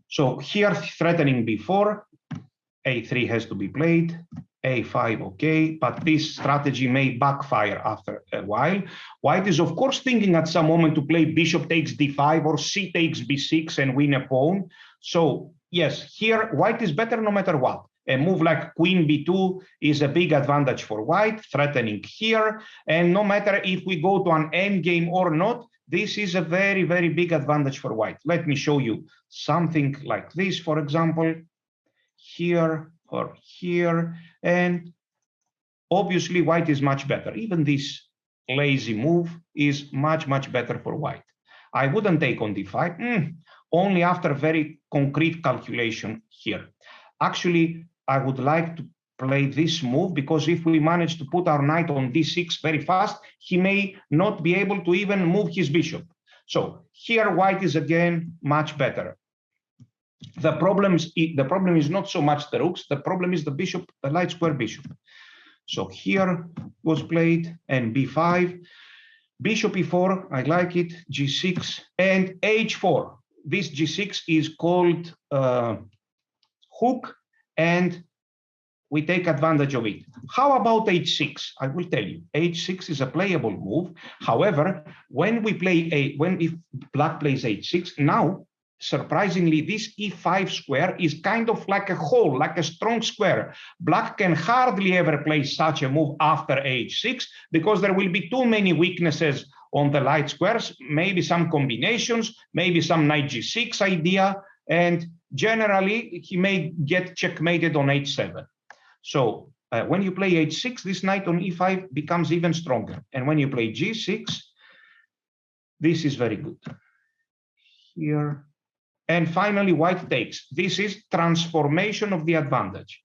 So here, threatening b4, a3 has to be played, a5, okay, but this strategy may backfire after a while. White is, of course, thinking at some moment to play bishop takes d5 or c takes b6 and win a pawn. So, yes, here, white is better no matter what. A move like queen b2 is a big advantage for white, threatening here. And no matter if we go to an endgame or not, this is a very, very big advantage for white. Let me show you something like this, for example, here or here. And obviously, white is much better. Even this lazy move is much, much better for white. I wouldn't take on d5, only after very concrete calculation here. Actually, I would like to play this move because if we manage to put our knight on d6 very fast, he may not be able to even move his bishop. So here, white is again much better. The problem is not so much the rooks, the problem is the bishop, the light square bishop. So here was played, and b5, bishop e4, I like it, g6, and h4. This g6 is called hook, and we take advantage of it. How about h6? I will tell you, h6 is a playable move. However, when if black plays h6, now, surprisingly, this e5 square is kind of like a hole, like a strong square. Black can hardly ever play such a move after h6 because there will be too many weaknesses on the light squares, maybe some combinations, maybe some knight g6 idea, and generally he may get checkmated on h7. So when you play h6, this knight on e5 becomes even stronger. And when you play g6, this is very good. Here. And finally, white takes. This is transformation of the advantage.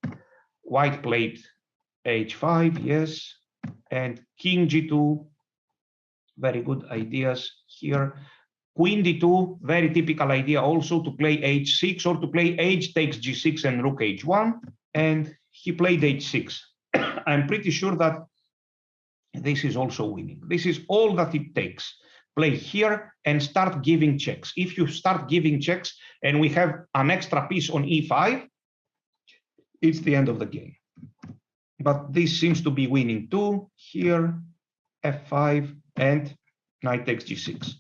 White played h5, yes, and king g2, very good ideas here. Queen d2, very typical idea also to play h6 or to play h takes g6 and rook h1, and he played h6. I'm pretty sure that this is also winning. This is all that it takes. Play here and start giving checks. If you start giving checks and we have an extra piece on e5, it's the end of the game. But this seems to be winning too. Here, f5, and knight takes g6.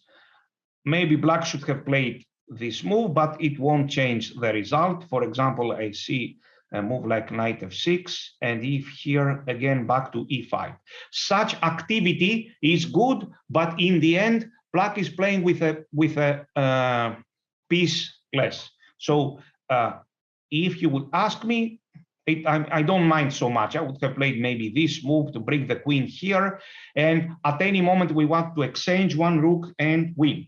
Maybe black should have played this move, but it won't change the result. For example, I see a move like knight f6, and if here again back to e5. Such activity is good, but in the end, black is playing with a piece less. So if you would ask me, I don't mind so much. I would have played maybe this move to bring the queen here, and at any moment we want to exchange one rook and win.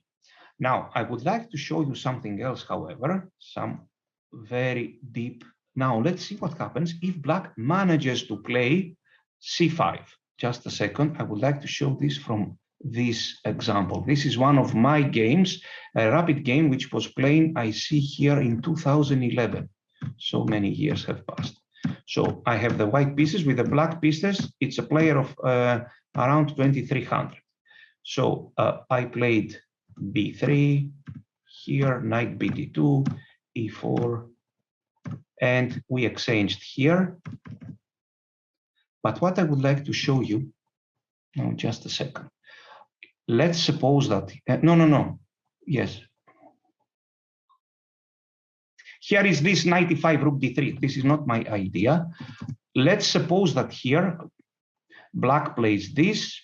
Now, I would like to show you something else, however, some very deep. Now, let's see what happens if black manages to play c5. Just a second, I would like to show this from this example. This is one of my games, a rapid game which was playing, I see here, in 2011. So many years have passed. So I have the white pieces with the black pieces. It's a player of around 2300. So I played b3, here, knight bd2, e4, and we exchanged here. But what I would like to show you, no, just a second. Let's suppose that, yes. Here is this 95 rook d3. This is not my idea. Let's suppose that here, black plays this.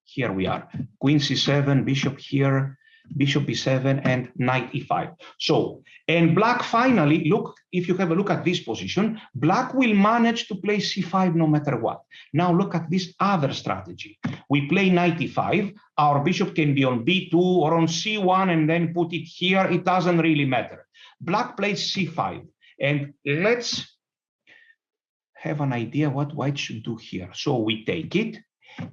Here we are, queen c7, bishop here, bishop b7, and knight e5. So, and black finally, look, if you have a look at this position, black will manage to play c5 no matter what. Now look at this other strategy. We play knight e5, our bishop can be on b2 or on c1 and then put it here, it doesn't really matter. Black plays c5, and let's have an idea what white should do here. So we take it,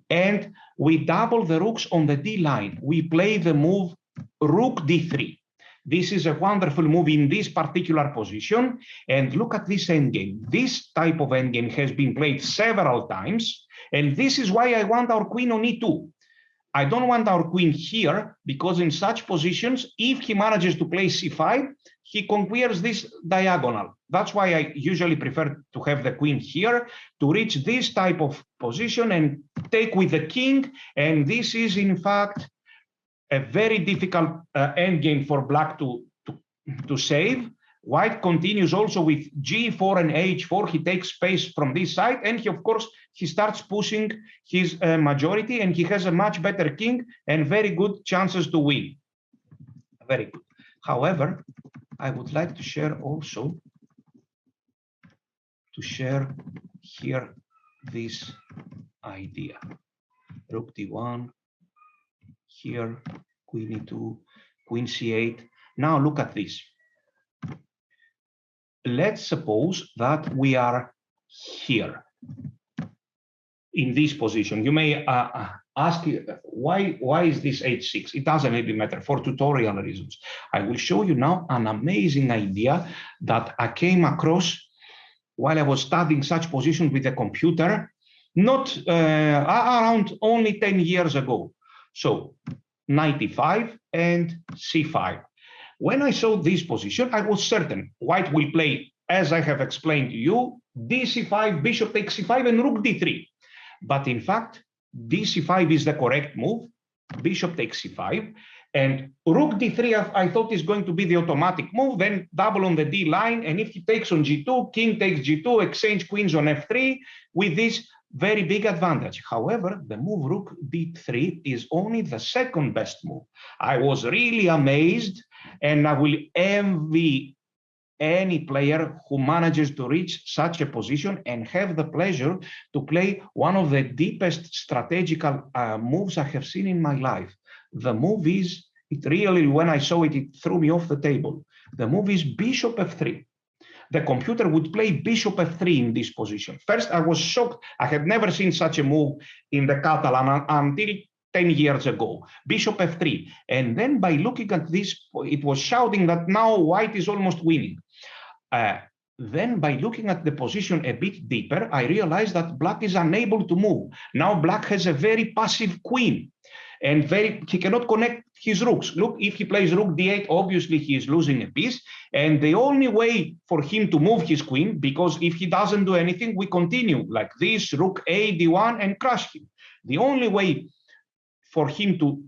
and we double the rooks on the d line. We play the move rook d3. This is a wonderful move in this particular position. And look at this endgame. This type of endgame has been played several times. And this is why I want our queen on e2. I don't want our queen here, because in such positions, if he manages to play c5, he conquers this diagonal. That's why I usually prefer to have the queen here to reach this type of position and take with the king. And this is, in fact, a very difficult endgame for black to save. White continues also with g4 and h4. He takes space from this side, and he, of course, he starts pushing his majority, and he has a much better king and very good chances to win. Very good. However, I would like to share also, here this idea. Rook d1, here, queen e2, queen c8. Now look at this. Let's suppose that we are here in this position. You may ask, why is this h6? It doesn't really matter for tutorial reasons. I will show you now an amazing idea that I came across while I was studying such positions with a computer, not around only 10 years ago. So knight e5 and c5. When I saw this position, I was certain white will play, as I have explained to you, dc5, bishop takes c5, and rook d3. But in fact, dc5 is the correct move, bishop takes c5, and rook d3 I thought is going to be the automatic move, then double on the d line, and if he takes on g2, king takes g2, exchange queens on f3 with this very big advantage. However, the move rook d3 is only the second best move. I was really amazed, and I will envy any player who manages to reach such a position and have the pleasure to play one of the deepest strategical moves I have seen in my life. The move is, it really, when I saw it, it threw me off the table. The move is bishop f3. The computer would play bishop f3 in this position. First, I was shocked. I had never seen such a move in the Catalan until 10 years ago, bishop f3. And then by looking at this, it was shouting that now white is almost winning. Then by looking at the position a bit deeper, I realized that black is unable to move. Now black has a very passive queen, and he cannot connect his rooks. Look, if he plays rook d8, obviously he is losing a piece. And the only way for him to move his queen, because if he doesn't do anything, we continue like this, rook a, d1, and crush him. The only way for him to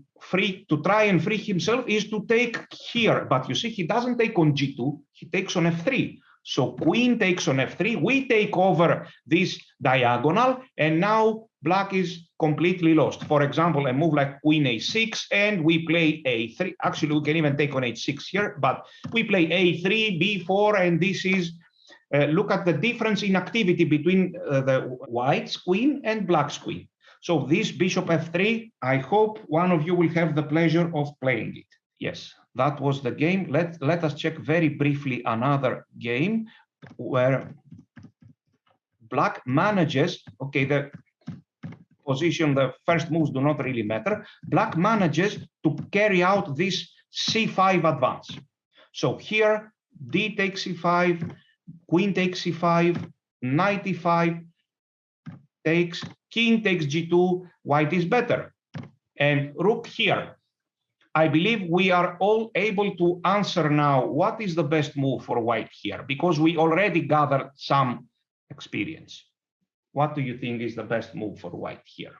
try and free himself is to take here. But you see, he doesn't take on g2, he takes on f3. So queen takes on f3, we take over this diagonal, and now black is completely lost. For example, a move like queen a6, and we play a3. Actually, we can even take on h6 here, but we play a3, b4, and this is look at the difference in activity between the white's queen and black's queen. So this bishop f3, I hope one of you will have the pleasure of playing it. Yes, that was the game. Let us check very briefly another game where black manages, okay, the position, the first moves do not really matter. Black manages to carry out this c5 advance. So here, d takes c5, queen takes c5, knight e5, takes, king takes g2, white is better. And rook here. I believe we are all able to answer now what is the best move for white here, because we already gathered some experience. What do you think is the best move for white here?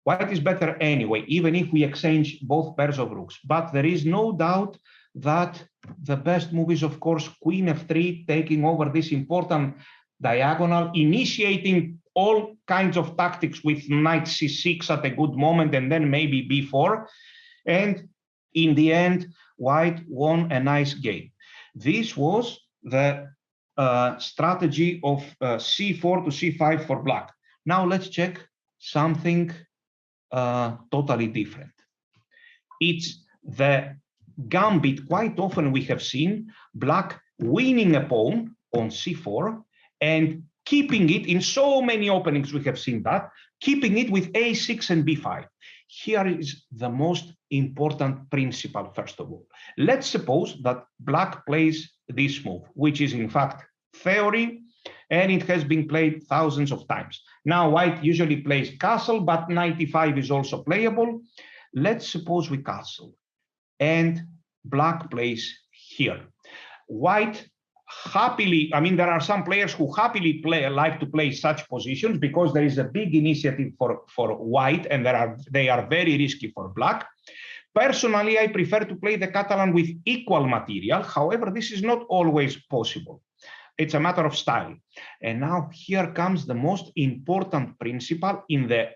White is better anyway, even if we exchange both pairs of rooks. But there is no doubt that the best move is, of course, queen f3, taking over this important diagonal, initiating all kinds of tactics with knight c6 at a good moment, and then maybe b4. And in the end, white won a nice game. This was the strategy of c4 to c5 for black. Now let's check something totally different. It's the gambit. Quite often we have seen black winning a pawn on c4 and keeping it in so many openings. We have seen that, keeping it with a6 and b5. Here is the most important principle, first of all. Let's suppose that black plays this move, which is in fact theory, and it has been played thousands of times. Now, white usually plays castle, but knight e5 is also playable. Let's suppose we castle, and black plays here. White happily, I mean, there are some players who happily like to play such positions because there is a big initiative for white, and they are very risky for black. Personally, I prefer to play the Catalan with equal material. However, this is not always possible. It's a matter of style. And now here comes the most important principle in the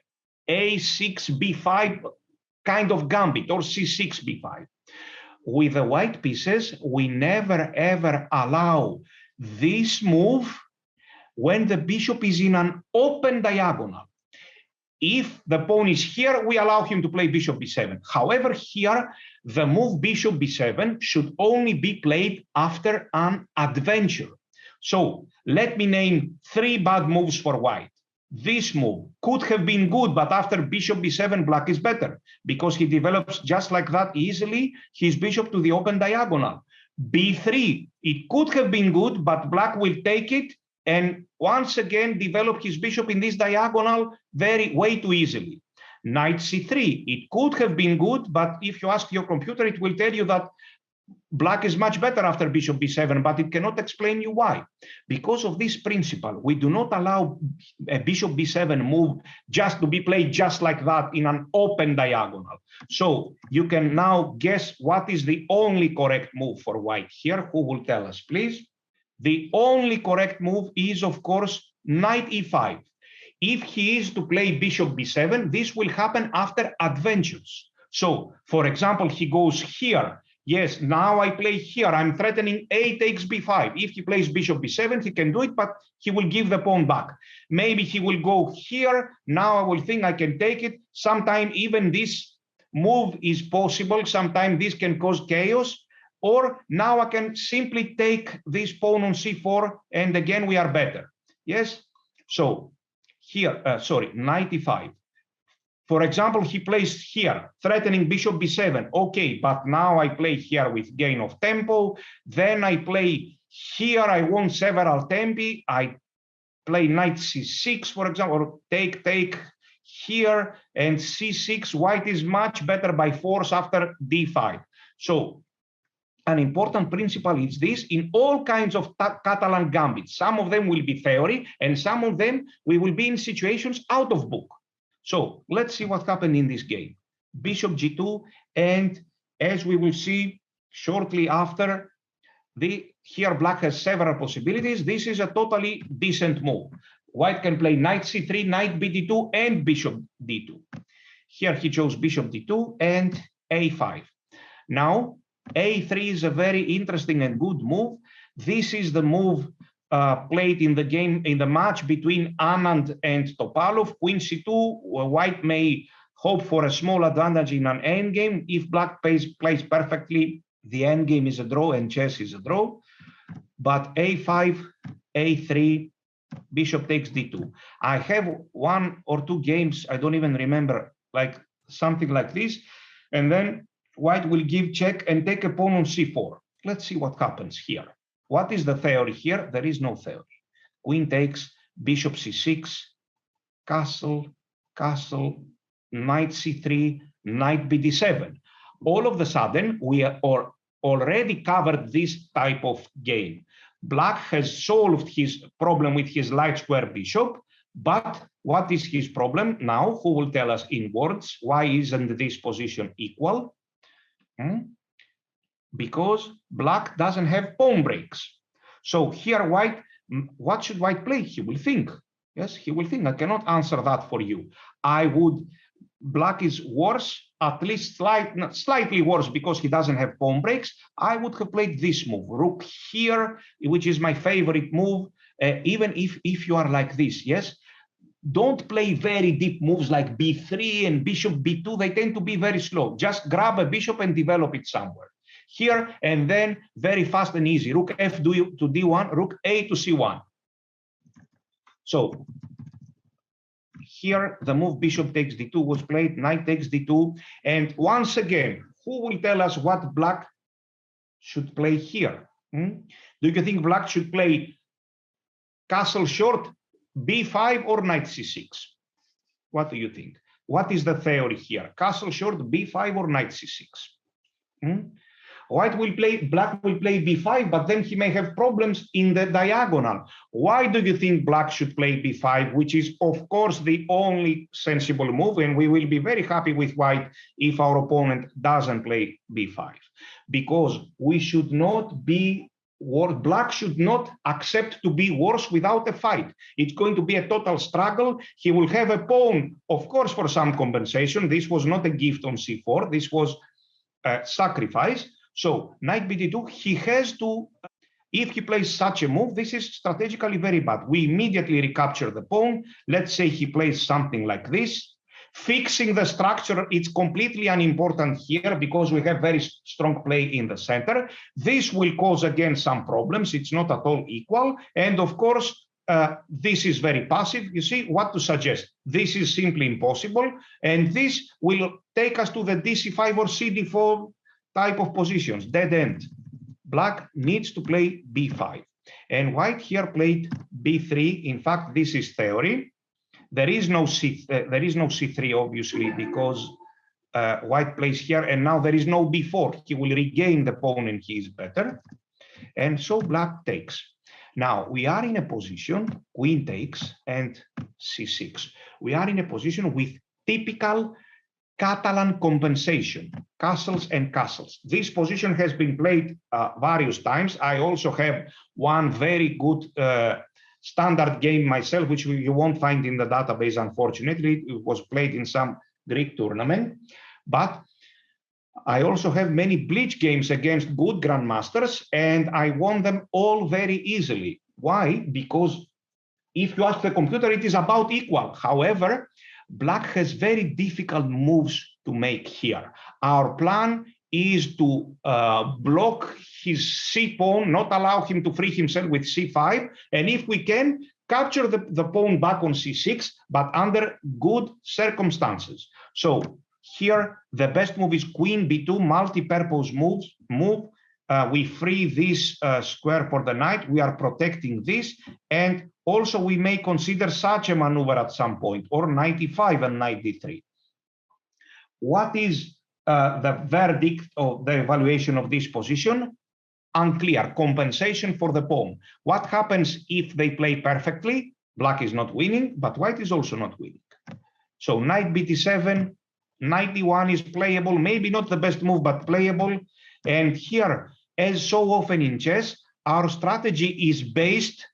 a6 b5 kind of gambit, or c6 b5. With the white pieces, we never ever allow this move when the bishop is in an open diagonal. If the pawn is here, we allow him to play bishop b7. However, here, the move bishop b7 should only be played after an adventure. So let me name 3 bad moves for white. This move could have been good, but after bishop b7, black is better because he develops just like that easily his bishop to the open diagonal. b3, it could have been good, but black will take it and once again develop his bishop in this diagonal way too easily. Knight c3, it could have been good, but if you ask your computer, it will tell you that black is much better after bishop b7, but it cannot explain you why. Because of this principle, we do not allow a bishop b7 move just to be played just like that in an open diagonal. So you can now guess what is the only correct move for white here. Who will tell us, please? The only correct move is, of course, knight e5. If he is to play bishop b7, this will happen after adventures. So, for example, he goes here. Yes, now I play here. I'm threatening a takes b5. If he plays bishop b7, he can do it, but he will give the pawn back. Maybe he will go here. Now I will think I can take it. Sometimes even this move is possible. Sometimes this can cause chaos. Or now I can simply take this pawn on c4, and again we are better. Yes? So here, knight e5. For example, he plays here, threatening bishop b7. Okay, but now I play here with gain of tempo. Then I play here, I won several tempi. I play knight c6, for example, or take here, and c6. White is much better by force after d5. So an important principle is this in all kinds of Catalan gambits. Some of them will be theory, and some of them we will be in situations out of book. So let's see what happened in this game. Bishop g2, and as we will see shortly after, here black has several possibilities. This is a totally decent move. White can play knight c3, knight bd2, and bishop d2. Here he chose bishop d2 and a5. Now, a3 is a very interesting and good move. This is the move played in the game, in the match between Anand and Topalov. Queen c2, white may hope for a small advantage in an endgame. If black plays perfectly, the endgame is a draw and chess is a draw. But a5, a3, bishop takes d2. I have 1 or 2 games, I don't even remember, like something like this. And then white will give check and take a pawn on c4. Let's see what happens here. What is the theory here? There is no theory. Queen takes, bishop c6, castle, castle, knight c3, knight bd7. All of a sudden, we are already covered this type of game. Black has solved his problem with his light square bishop, but what is his problem now? Who will tell us in words? Why isn't this position equal? Because black doesn't have pawn breaks. So here white, what should white play? He will think. Yes, he will think. I cannot answer that for you. Black is worse, at least slightly worse because he doesn't have pawn breaks. I would have played this move, rook here, which is my favorite move, even if you are like this, yes? Don't play very deep moves like b3 and bishop b2. They tend to be very slow. Just grab a bishop and develop it somewhere. Here and then very fast and easy. Rook f to d1, rook a to c1. So here the move bishop takes d2 was played, knight takes d2. And once again, who will tell us what black should play here? Do you think black should play castle short, b5 or knight c6? What do you think? What is the theory here? Castle short, b5 or knight c6? Black will play b5, but then he may have problems in the diagonal. Why do you think black should play b5, which is, of course, the only sensible move, and we will be very happy with white if our opponent doesn't play b5? Because we should not be, black should not accept to be worse without a fight. It's going to be a total struggle. He will have a pawn, of course, for some compensation. This was not a gift on c4. This was a sacrifice. So knight bd2, he has to, if he plays such a move, this is strategically very bad. We immediately recapture the pawn. Let's say he plays something like this. Fixing the structure, it's completely unimportant here because we have very strong play in the center. This will cause, again, some problems. It's not at all equal. And of course, this is very passive. You see what to suggest. This is simply impossible. And this will take us to the dc5 or cd4 type of positions, dead end. Black needs to play b5. And white here played b3. In fact, this is theory. There is no c3, obviously, because white plays here, and now there is no b4. He will regain the pawn, and he is better. And so black takes. Now, we are in a position, queen takes, and c6. We are in a position with typical Catalan compensation, castles and castles. This position has been played various times. I also have one very good standard game myself, which you won't find in the database, unfortunately. It was played in some Greek tournament. But I also have many bleach games against good grandmasters, and I won them all very easily. Why? Because if you ask the computer, it is about equal. However, black has very difficult moves to make here. Our plan is to block his c pawn, not allow him to free himself with c5, and if we can, capture the pawn back on c6, but under good circumstances. So here, the best move is queen b2, multi-purpose move. We free this square for the knight. We are protecting this, and also we may consider such a maneuver at some point, or knight e5 and knight d3. What is the verdict of the evaluation of this position? Unclear. Compensation for the pawn. What happens if they play perfectly? Black is not winning, but white is also not winning. So knight bd7, knight d1 is playable, maybe not the best move, but playable. And here, as so often in chess, our strategy is based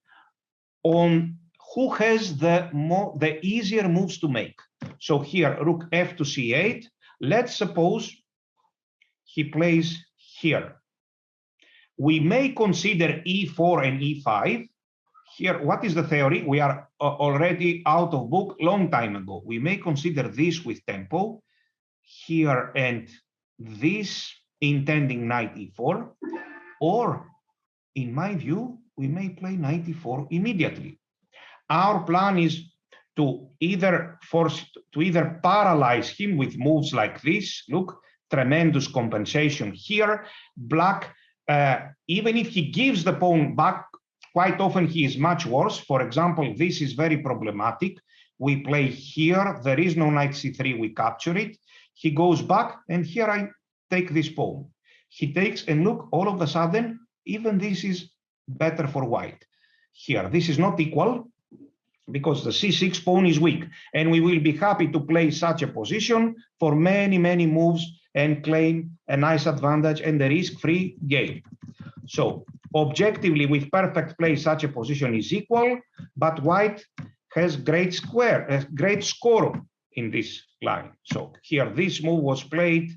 on who has the easier moves to make. So here, rook f to c8. Let's suppose he plays here. We may consider e4 and e5, here, what is the theory? We are already out of book long time ago. We may consider this with tempo here and this intending knight e4, or in my view, we may play knight e4 immediately. Our plan is to either paralyze him with moves like this. Look, tremendous compensation here. Black, even if he gives the pawn back, quite often he is much worse. For example, this is very problematic. We play here, there is no knight c3, we capture it. He goes back, and here I take this pawn. He takes, and look, all of a sudden, even this is better for white. Here, this is not equal, because the c6 pawn is weak, and we will be happy to play such a position for many, many moves and claim a nice advantage and a risk-free game. So objectively, with perfect play, such a position is equal, but white has great score in this line. So here, this move was played.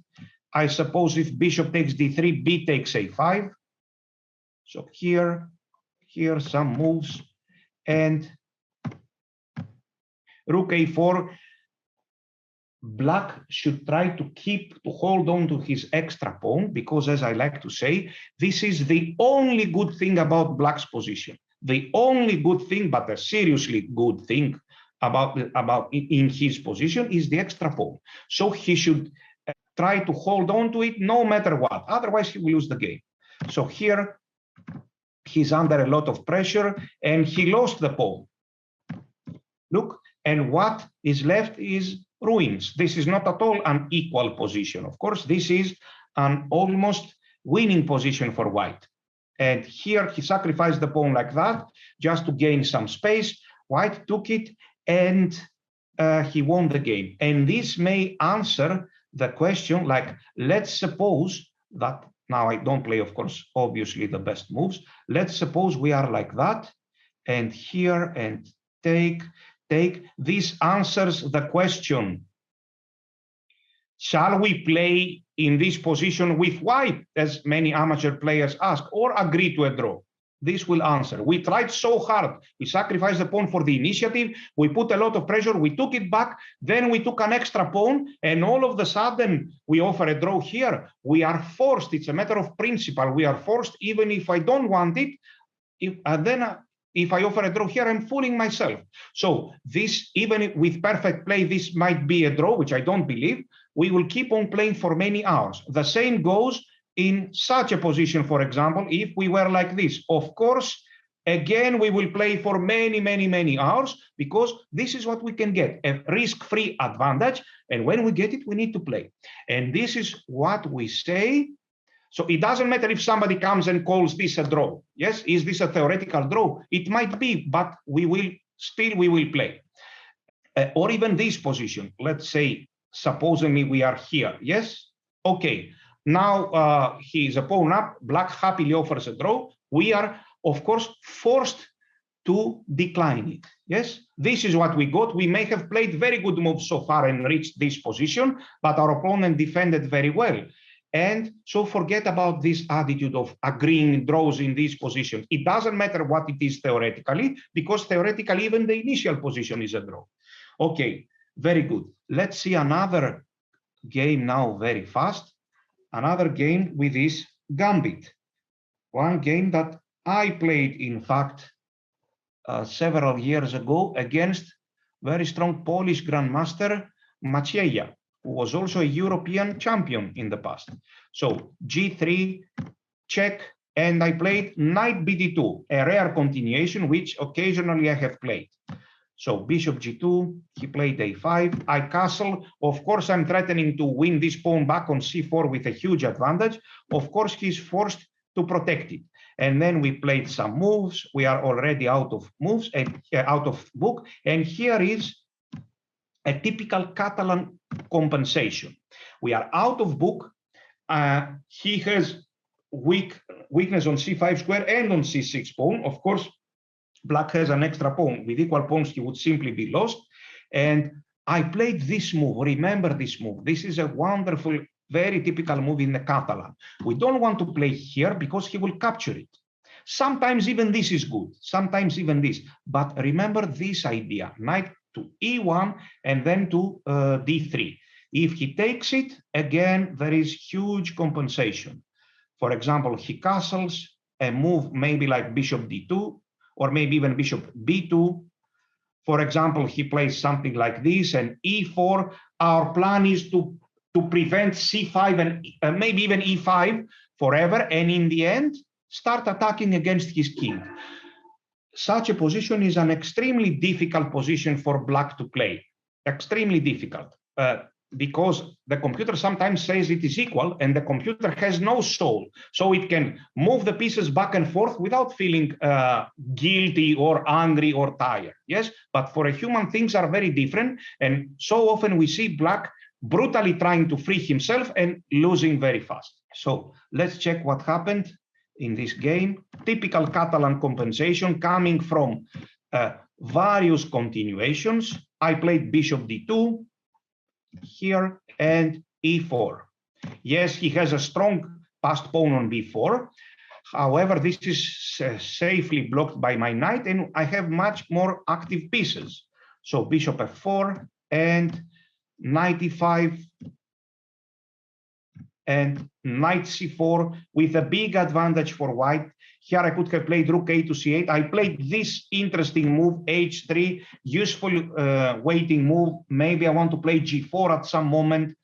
I suppose if bishop takes d3, b takes a5. So here some moves, and rook a4. Black should try to hold on to his extra pawn, because, as I like to say, this is the only good thing about Black's position. The only good thing, but a seriously good thing about in his position, is the extra pawn. So he should try to hold on to it no matter what. Otherwise, he will lose the game. So here, he's under a lot of pressure, and he lost the pawn. Look, and what is left is ruins. This is not at all an equal position. Of course, this is an almost winning position for white. And here he sacrificed the pawn like that, just to gain some space. White took it, and he won the game. And this may answer the question, like, let's suppose that, now I don't play, of course, obviously the best moves. Let's suppose we are like that, and here, and take. This answers the question, shall we play in this position with white, as many amateur players ask, or agree to a draw? This will answer. We tried so hard. We sacrificed the pawn for the initiative. We put a lot of pressure. We took it back. Then we took an extra pawn, and all of a sudden we offer a draw here. We are forced. It's a matter of principle. We are forced, even if I don't want it. If I offer a draw here, I'm fooling myself. So this, even with perfect play, this might be a draw, which I don't believe. We will keep on playing for many hours. The same goes in such a position, for example, if we were like this. Of course, again, we will play for many, many, many hours, because this is what we can get, a risk-free advantage. And when we get it, we need to play. And this is what we say. So it doesn't matter if somebody comes and calls this a draw. Yes, is this a theoretical draw? It might be, but we will play. Or even this position. Let's say, supposedly we are here. Yes, okay. Now he is a pawn up. Black happily offers a draw. We are, of course, forced to decline it. Yes, this is what we got. We may have played very good moves so far and reached this position, but our opponent defended very well. And so forget about this attitude of agreeing draws in this position. It doesn't matter what it is theoretically, because theoretically, even the initial position is a draw. Okay, very good. Let's see another game now very fast. Another game with this gambit. One game that I played, in fact, several years ago against very strong Polish grandmaster Macieja, who was also a European champion in the past. So g3, check, and I played knight bd2, a rare continuation, which occasionally I have played. So bishop g2, he played a5, I castle. Of course, I'm threatening to win this pawn back on c4 with a huge advantage. Of course, he's forced to protect it. And then we played some moves. We are already out of moves and out of book. And here is a typical Catalan compensation. We are out of book. He has weakness on c5 square and on c6 pawn. Of course, Black has an extra pawn. With equal pawns, he would simply be lost. And I played this move. Remember this move. This is a wonderful, very typical move in the Catalan. We don't want to play here because he will capture it. Sometimes even this is good, sometimes even this. But remember this idea, knight to e1 and then to d3. If he takes it, again, there is huge compensation. For example, he castles a move maybe like bishop d2, or maybe even bishop b2. For example, he plays something like this and e4. Our plan is to prevent c5 and maybe even e5 forever, and in the end, start attacking against his king. Such a position is an extremely difficult position for black to play, extremely difficult, because the computer sometimes says it is equal and the computer has no soul. So it can move the pieces back and forth without feeling guilty or angry or tired, yes? But for a human, things are very different. And so often we see black brutally trying to free himself and losing very fast. So let's check what happened in this game. Typical Catalan compensation coming from various continuations. I played bishop d2 here and e4. Yes, he has a strong passed pawn on b4. However, this is safely blocked by my knight, and I have much more active pieces. So bishop f4 and knight e5 and knight c4 with a big advantage for white. Here I could have played rook a to c8. I played this interesting move, h3, useful waiting move. Maybe I want to play g4 at some moment.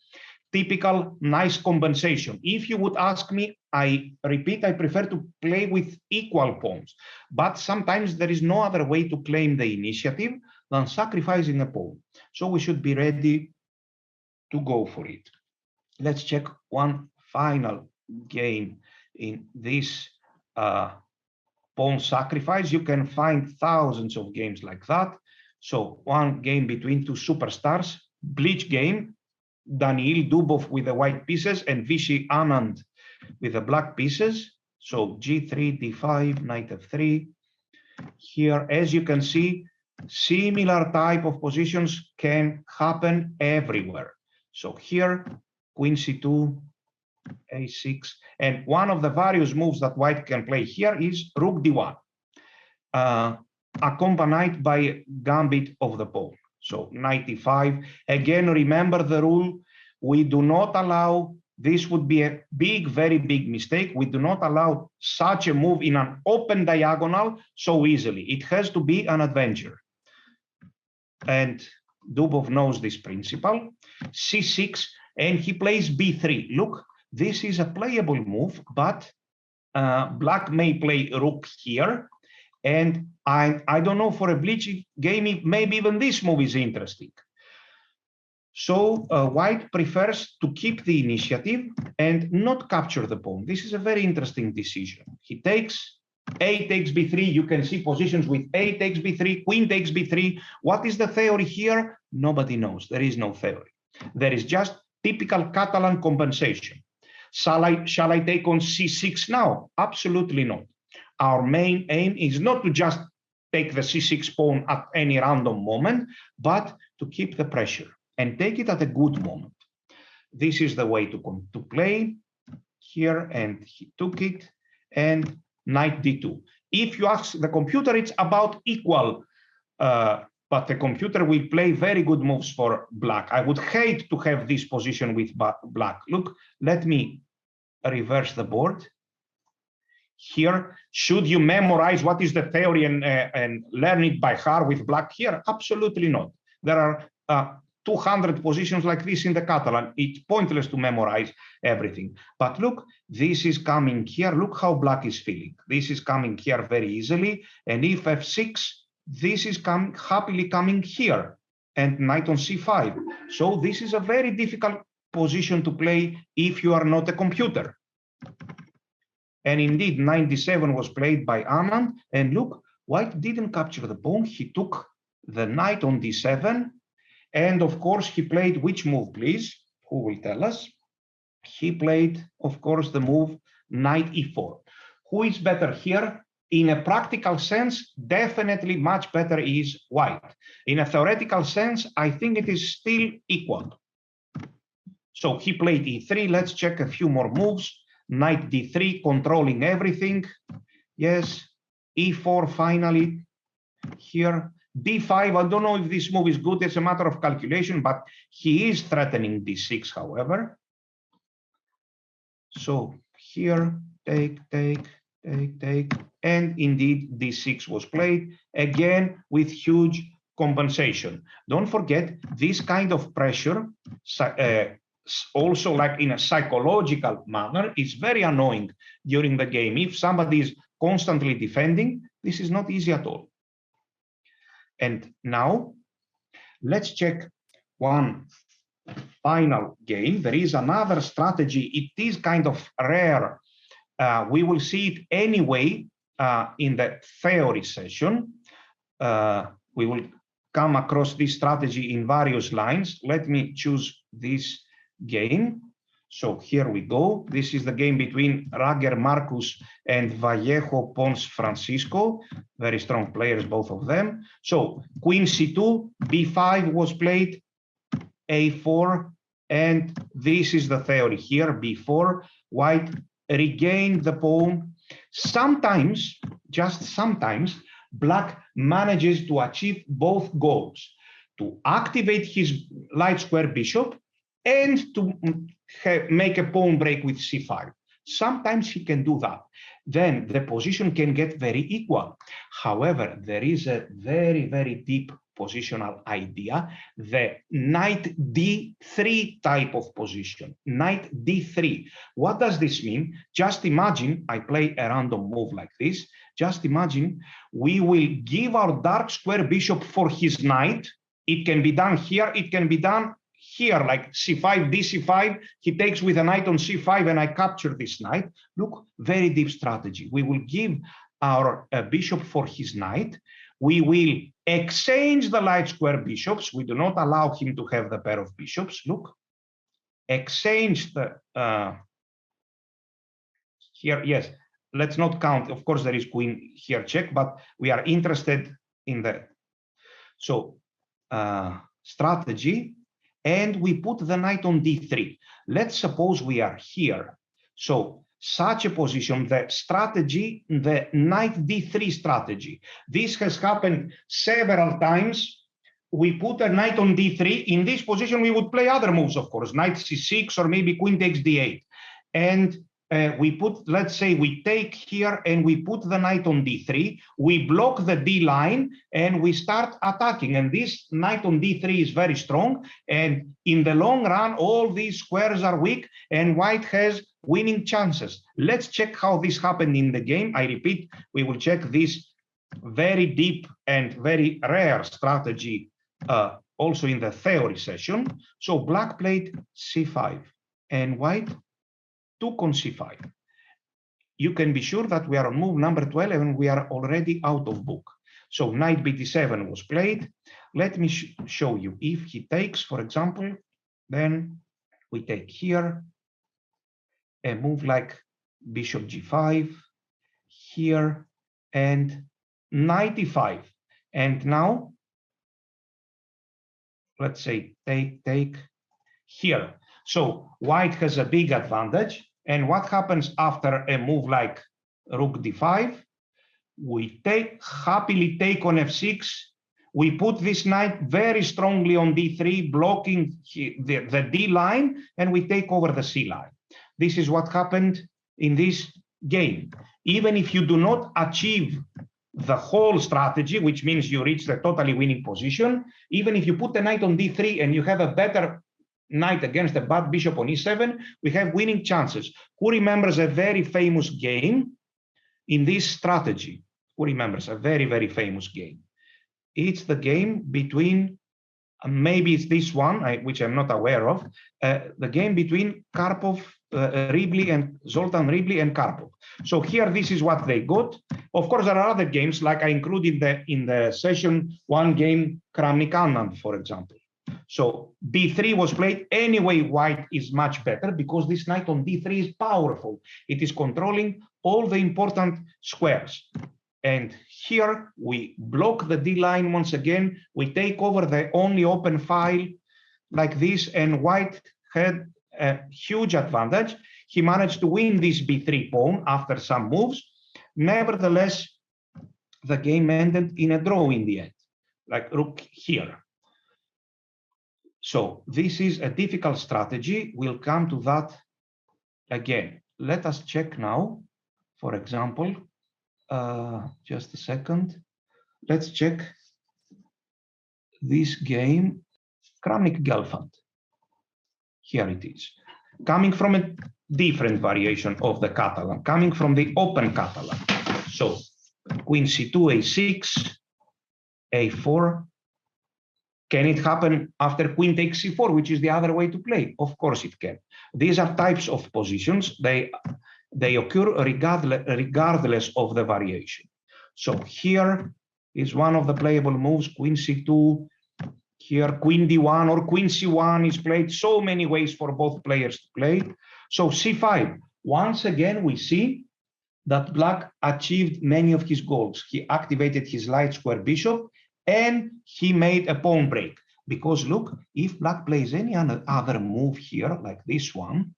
Typical nice compensation. If you would ask me, I repeat, I prefer to play with equal pawns. But sometimes there is no other way to claim the initiative than sacrificing a pawn. So we should be ready to go for it. Let's check one final game in this pawn sacrifice. You can find thousands of games like that. So one game between two superstars, Bleach game, Daniil Dubov with the white pieces and Vishy Anand with the black pieces. So g3, d5, knight f3. Here, as you can see, similar type of positions can happen everywhere. So here, queen c2, a6, and one of the various moves that white can play here is rook d1, accompanied by gambit of the pawn. So knight e5. Again, remember the rule, we do not allow, this would be a big, very big mistake, we do not allow such a move in an open diagonal so easily. It has to be an adventure. And Dubov knows this principle. c6, and he plays b3. Look, this is a playable move, but black may play rook here. And I don't know, for a Bleach game, maybe even this move is interesting. So white prefers to keep the initiative and not capture the pawn. This is a very interesting decision. He takes, a takes b3. You can see positions with a takes b3, queen takes b3. What is the theory here? Nobody knows. There is no theory. There is just typical Catalan compensation. Shall I take on c6 now? Absolutely not. Our main aim is not to just take the c6 pawn at any random moment, but to keep the pressure and take it at a good moment. This is the way to play here, and he took it, and knight d2. If you ask the computer, it's about equal, but the computer will play very good moves for black. I would hate to have this position with black. Look, let me reverse the board. Here, should you memorize what is the theory and learn it by heart with black here? Absolutely not. There are 200 positions like this in the Catalan. It's pointless to memorize everything. But look, this is coming here. Look how black is feeling. This is coming here very easily. And if f6, this is happily coming here. And knight on c5. So this is a very difficult position to play if you are not a computer. And indeed, knight d7 was played by Anand. And look, white didn't capture the pawn. He took the knight on d7. And of course, he played which move, please? Who will tell us? He played, of course, the move knight e4. Who is better here? In a practical sense, definitely much better is white. In a theoretical sense, I think it is still equal. So he played e3. Let's check a few more moves. Knight d3, controlling everything. Yes, e4 finally. Here, d5. I don't know if this move is good. It's a matter of calculation, but he is threatening d6, however. So here, take, and indeed d6 was played, again with huge compensation. Don't forget, this kind of pressure, also like in a psychological manner, is very annoying during the game. If somebody is constantly defending, this is not easy at all. And now, let's check one final game. There is another strategy. It is kind of rare. We will see it anyway in the theory session. We will come across this strategy in various lines. Let me choose this game. So here we go. This is the game between Rager Marcus and Vallejo Pons Francisco. Very strong players, both of them. So Queen C2, B5 was played, A4, and this is the theory here, B4. White regained the pawn. Sometimes, just sometimes, Black manages to achieve both goals, to activate his light square bishop and to make a pawn break with c5. Sometimes he can do that. Then the position can get very equal. However, there is a very, very deep positional idea, the knight d3 type of position, knight d3. What does this mean? Just imagine I play a random move like this. Just imagine we will give our dark square bishop for his knight. It can be done here, it can be done here, like c5, dc5, he takes with a knight on c5 and I capture this knight. Look, very deep strategy. We will give our bishop for his knight. We will exchange the light square bishops. We do not allow him to have the pair of bishops. Look, exchange the, here, yes, let's not count. Of course, there is queen here check, but we are interested in the, so strategy, and we put the knight on d3. Let's suppose we are here. So such a position, the strategy, the knight d3 strategy. This has happened several times. We put a knight on d3. In this position, we would play other moves, of course, knight c6 or maybe queen takes d8. And we put, let's say we take here and we put the knight on d3, we block the d line and we start attacking. And this knight on d3 is very strong. And in the long run, all these squares are weak and white has winning chances. Let's check how this happened in the game. I repeat, we will check this very deep and very rare strategy also in the theory session. So black played c5 and white took on c5. You can be sure that we are on move number 12 and we are already out of book. So knight bd7 was played. Let me show you. If he takes, for example, then we take here a move like bishop g5 here and knight e5. And now, let's say take here. So white has a big advantage. And what happens after a move like rook d5? We happily take on f6. We put this knight very strongly on d3, blocking the d line, and we take over the c line. This is what happened in this game. Even if you do not achieve the whole strategy, which means you reach the totally winning position, even if you put the knight on d3 and you have a better knight against a bad bishop on e7, we have winning chances. Who remembers a very famous game in this strategy? Who remembers a very, very famous game? It's the game between, maybe it's this one, which I'm not aware of, the game between Karpov, Ribli and Zoltan Ribli and Karpov. So here, this is what they got. Of course, there are other games, like I included in the session, one game, Kramnik-Anand, for example. So d3 was played. Anyway, white is much better because this knight on d3 is powerful. It is controlling all the important squares. And here we block the d line once again. We take over the only open file like this, and white had a huge advantage. He managed to win this b3 pawn after some moves. Nevertheless, the game ended in a draw in the end, like rook here. So this is a difficult strategy. We'll come to that again. Let us check now, for example, just a second. Let's check this game, Kramnik-Gelfand. Here it is. Coming from a different variation of the Catalan, coming from the open Catalan. So Queen C2, A6, A4. Can it happen after Queen takes C4, which is the other way to play? Of course it can. These are types of positions. They occur regardless of the variation. So here is one of the playable moves, Queen C2. Here, Queen D1 or Queen C1 is played so many ways for both players to play. So C5, once again, we see that Black achieved many of his goals. He activated his light square bishop and he made a pawn break. Because look, if Black plays any other move here, like this one,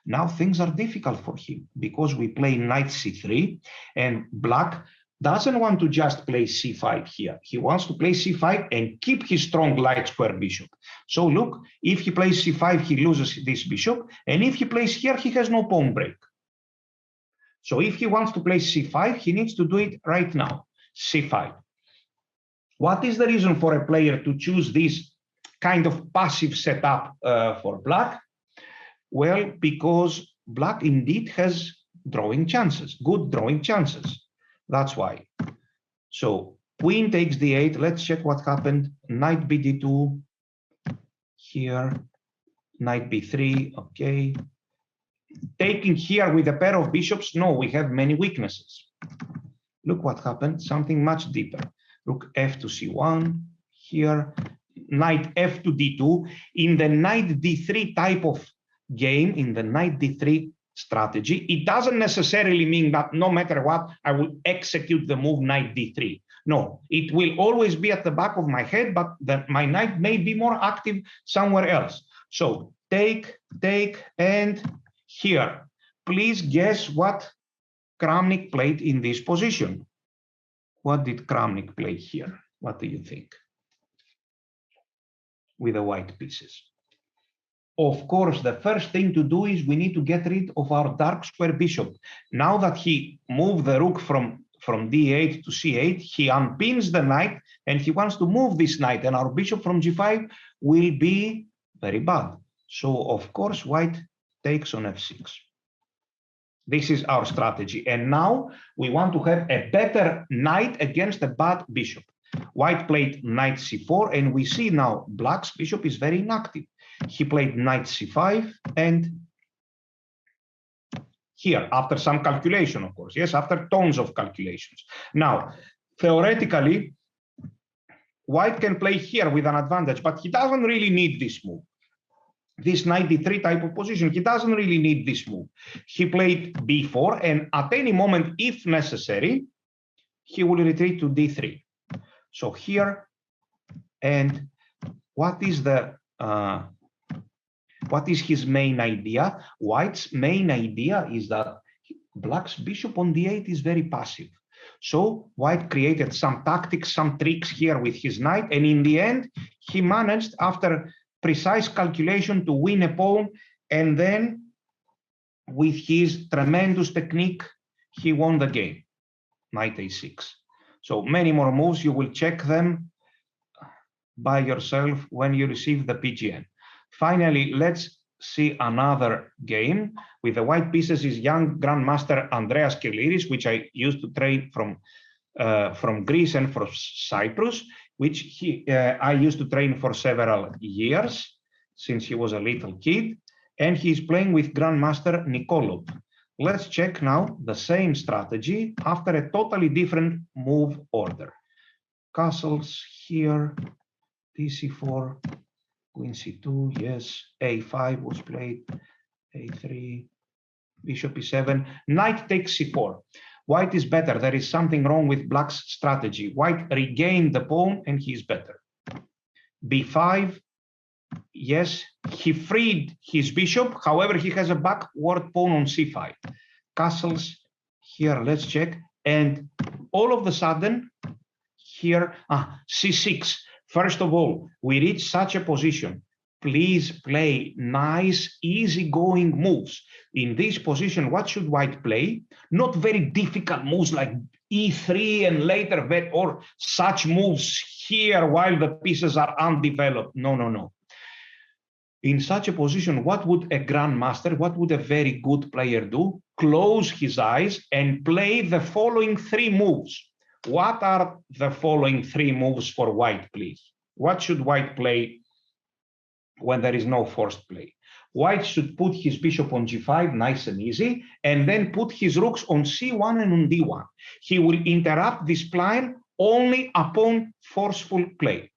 now things are difficult for him because we play knight C3 and Black doesn't want to just play C5 here. He wants to play C5 and keep his strong light square bishop. So look, if he plays C5, he loses this bishop. And if he plays here, he has no pawn break. So if he wants to play C5, he needs to do it right now, C5. What is the reason for a player to choose this kind of passive setup for Black? Well, because Black indeed has drawing chances, good drawing chances. That's why. So Queen takes D8. Let's check what happened. Knight BD2. Here. Knight B3. Okay. Taking here with a pair of bishops. No, we have many weaknesses. Look what happened. Something much deeper. Rook F to C1. Here. Knight F to D2. In the Knight D3 type of game, in the Knight D3 strategy, it doesn't necessarily mean that no matter what, I will execute the move Knight D3. No, it will always be at the back of my head, but my knight may be more active somewhere else. So take, and here. Please guess what Kramnik played in this position. What did Kramnik play here? What do you think? With the white pieces. Of course, the first thing to do is we need to get rid of our dark square bishop. Now that he moved the rook from D8 to C8, he unpins the knight and he wants to move this knight, and our bishop from G5 will be very bad. So, of course, white takes on F6. This is our strategy. And now we want to have a better knight against a bad bishop. White played knight C4, and we see now Black's bishop is very inactive. He played knight C5, and here, after some calculation, of course, yes, after tons of calculations. Now, theoretically, White can play here with an advantage, but he doesn't really need this move. This knight D3 type of position, he doesn't really need this move. He played B4, and at any moment, if necessary, he will retreat to D3. So here, and what is his main idea? White's main idea is that Black's bishop on D8 is very passive. So White created some tactics, some tricks here with his knight, and in the end, he managed, after precise calculation, to win a pawn, and then with his tremendous technique, he won the game, knight A6. So many more moves, you will check them by yourself when you receive the PGN. Finally, let's see another game with the white pieces is young Grandmaster Andreas Kirliris, which I used to train from Greece and from Cyprus, which I used to train for several years since he was a little kid, and he's playing with Grandmaster Nikolov. Let's check now the same strategy after a totally different move order. Castles here, DC4, Queen C2, yes, A5 was played, A3, Bishop E7, Knight takes C4. White is better. There is something wrong with Black's strategy. White regained the pawn and he is better. B5, yes, he freed his bishop. However, he has a backward pawn on C5. Castles here, let's check. And all of a sudden, here, c6. First of all, we reach such a position. Please play nice, easy-going moves. In this position, what should white play? Not very difficult moves like e3 and later or such moves here while the pieces are undeveloped. No, no, no. In such a position, what would a grandmaster, what would a very good player do? Close his eyes and play the following three moves. What are the following three moves for white, please? What should white play when there is no forced play? White should put his bishop on g5, nice and easy, and then put his rooks on c1 and on d1. He will interrupt this plan only upon forceful play.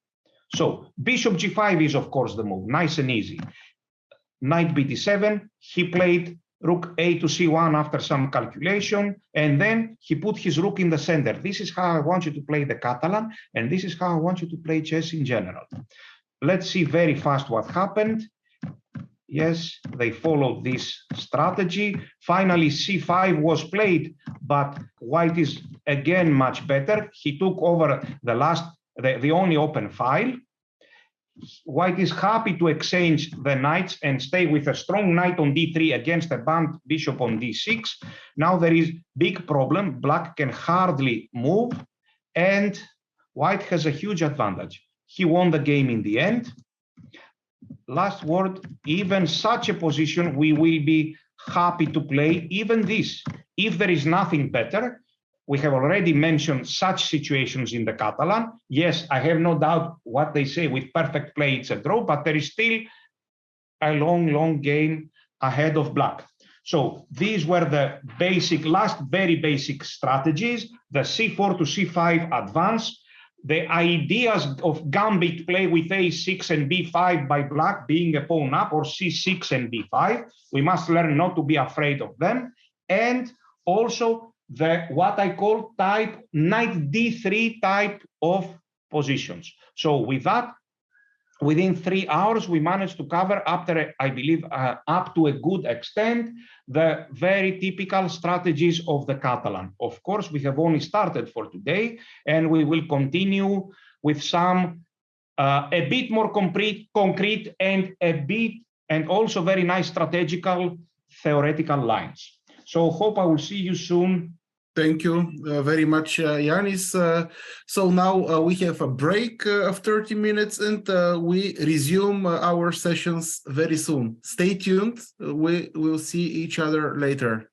So bishop g5 is, of course, the move, nice and easy. Knight bd7, he played rook a to c1 after some calculation, and then he put his rook in the center. This is how I want you to play the Catalan, and this is how I want you to play chess in general. Let's see very fast what happened. Yes, they followed this strategy. Finally, c5 was played, but white is again much better. He took over the only open file. White is happy to exchange the knights and stay with a strong knight on d3 against a banned bishop on d6. Now there is big problem. Black can hardly move, and white has a huge advantage. He won the game in the end. Last word, even such a position, we will be happy to play even this. If there is nothing better, we have already mentioned such situations in the Catalan. Yes, I have no doubt what they say, with perfect play, it's a draw, but there is still a long, long game ahead of black. So these were the very basic strategies, the c4 to c5 advance, the ideas of gambit play with a6 and b5 by black being a pawn up, or c6 and b5. We must learn not to be afraid of them. And also what I call knight d3 type of positions. So with that, within 3 hours, we managed to cover, after, I believe, up to a good extent, the very typical strategies of the Catalan. Of course, we have only started for today, and we will continue with some a bit more concrete and also very nice strategical theoretical lines. So hope I will see you soon. Thank you very much, Ioannis. So now we have a break of 30 minutes, and we resume our sessions very soon. Stay tuned. We will see each other later.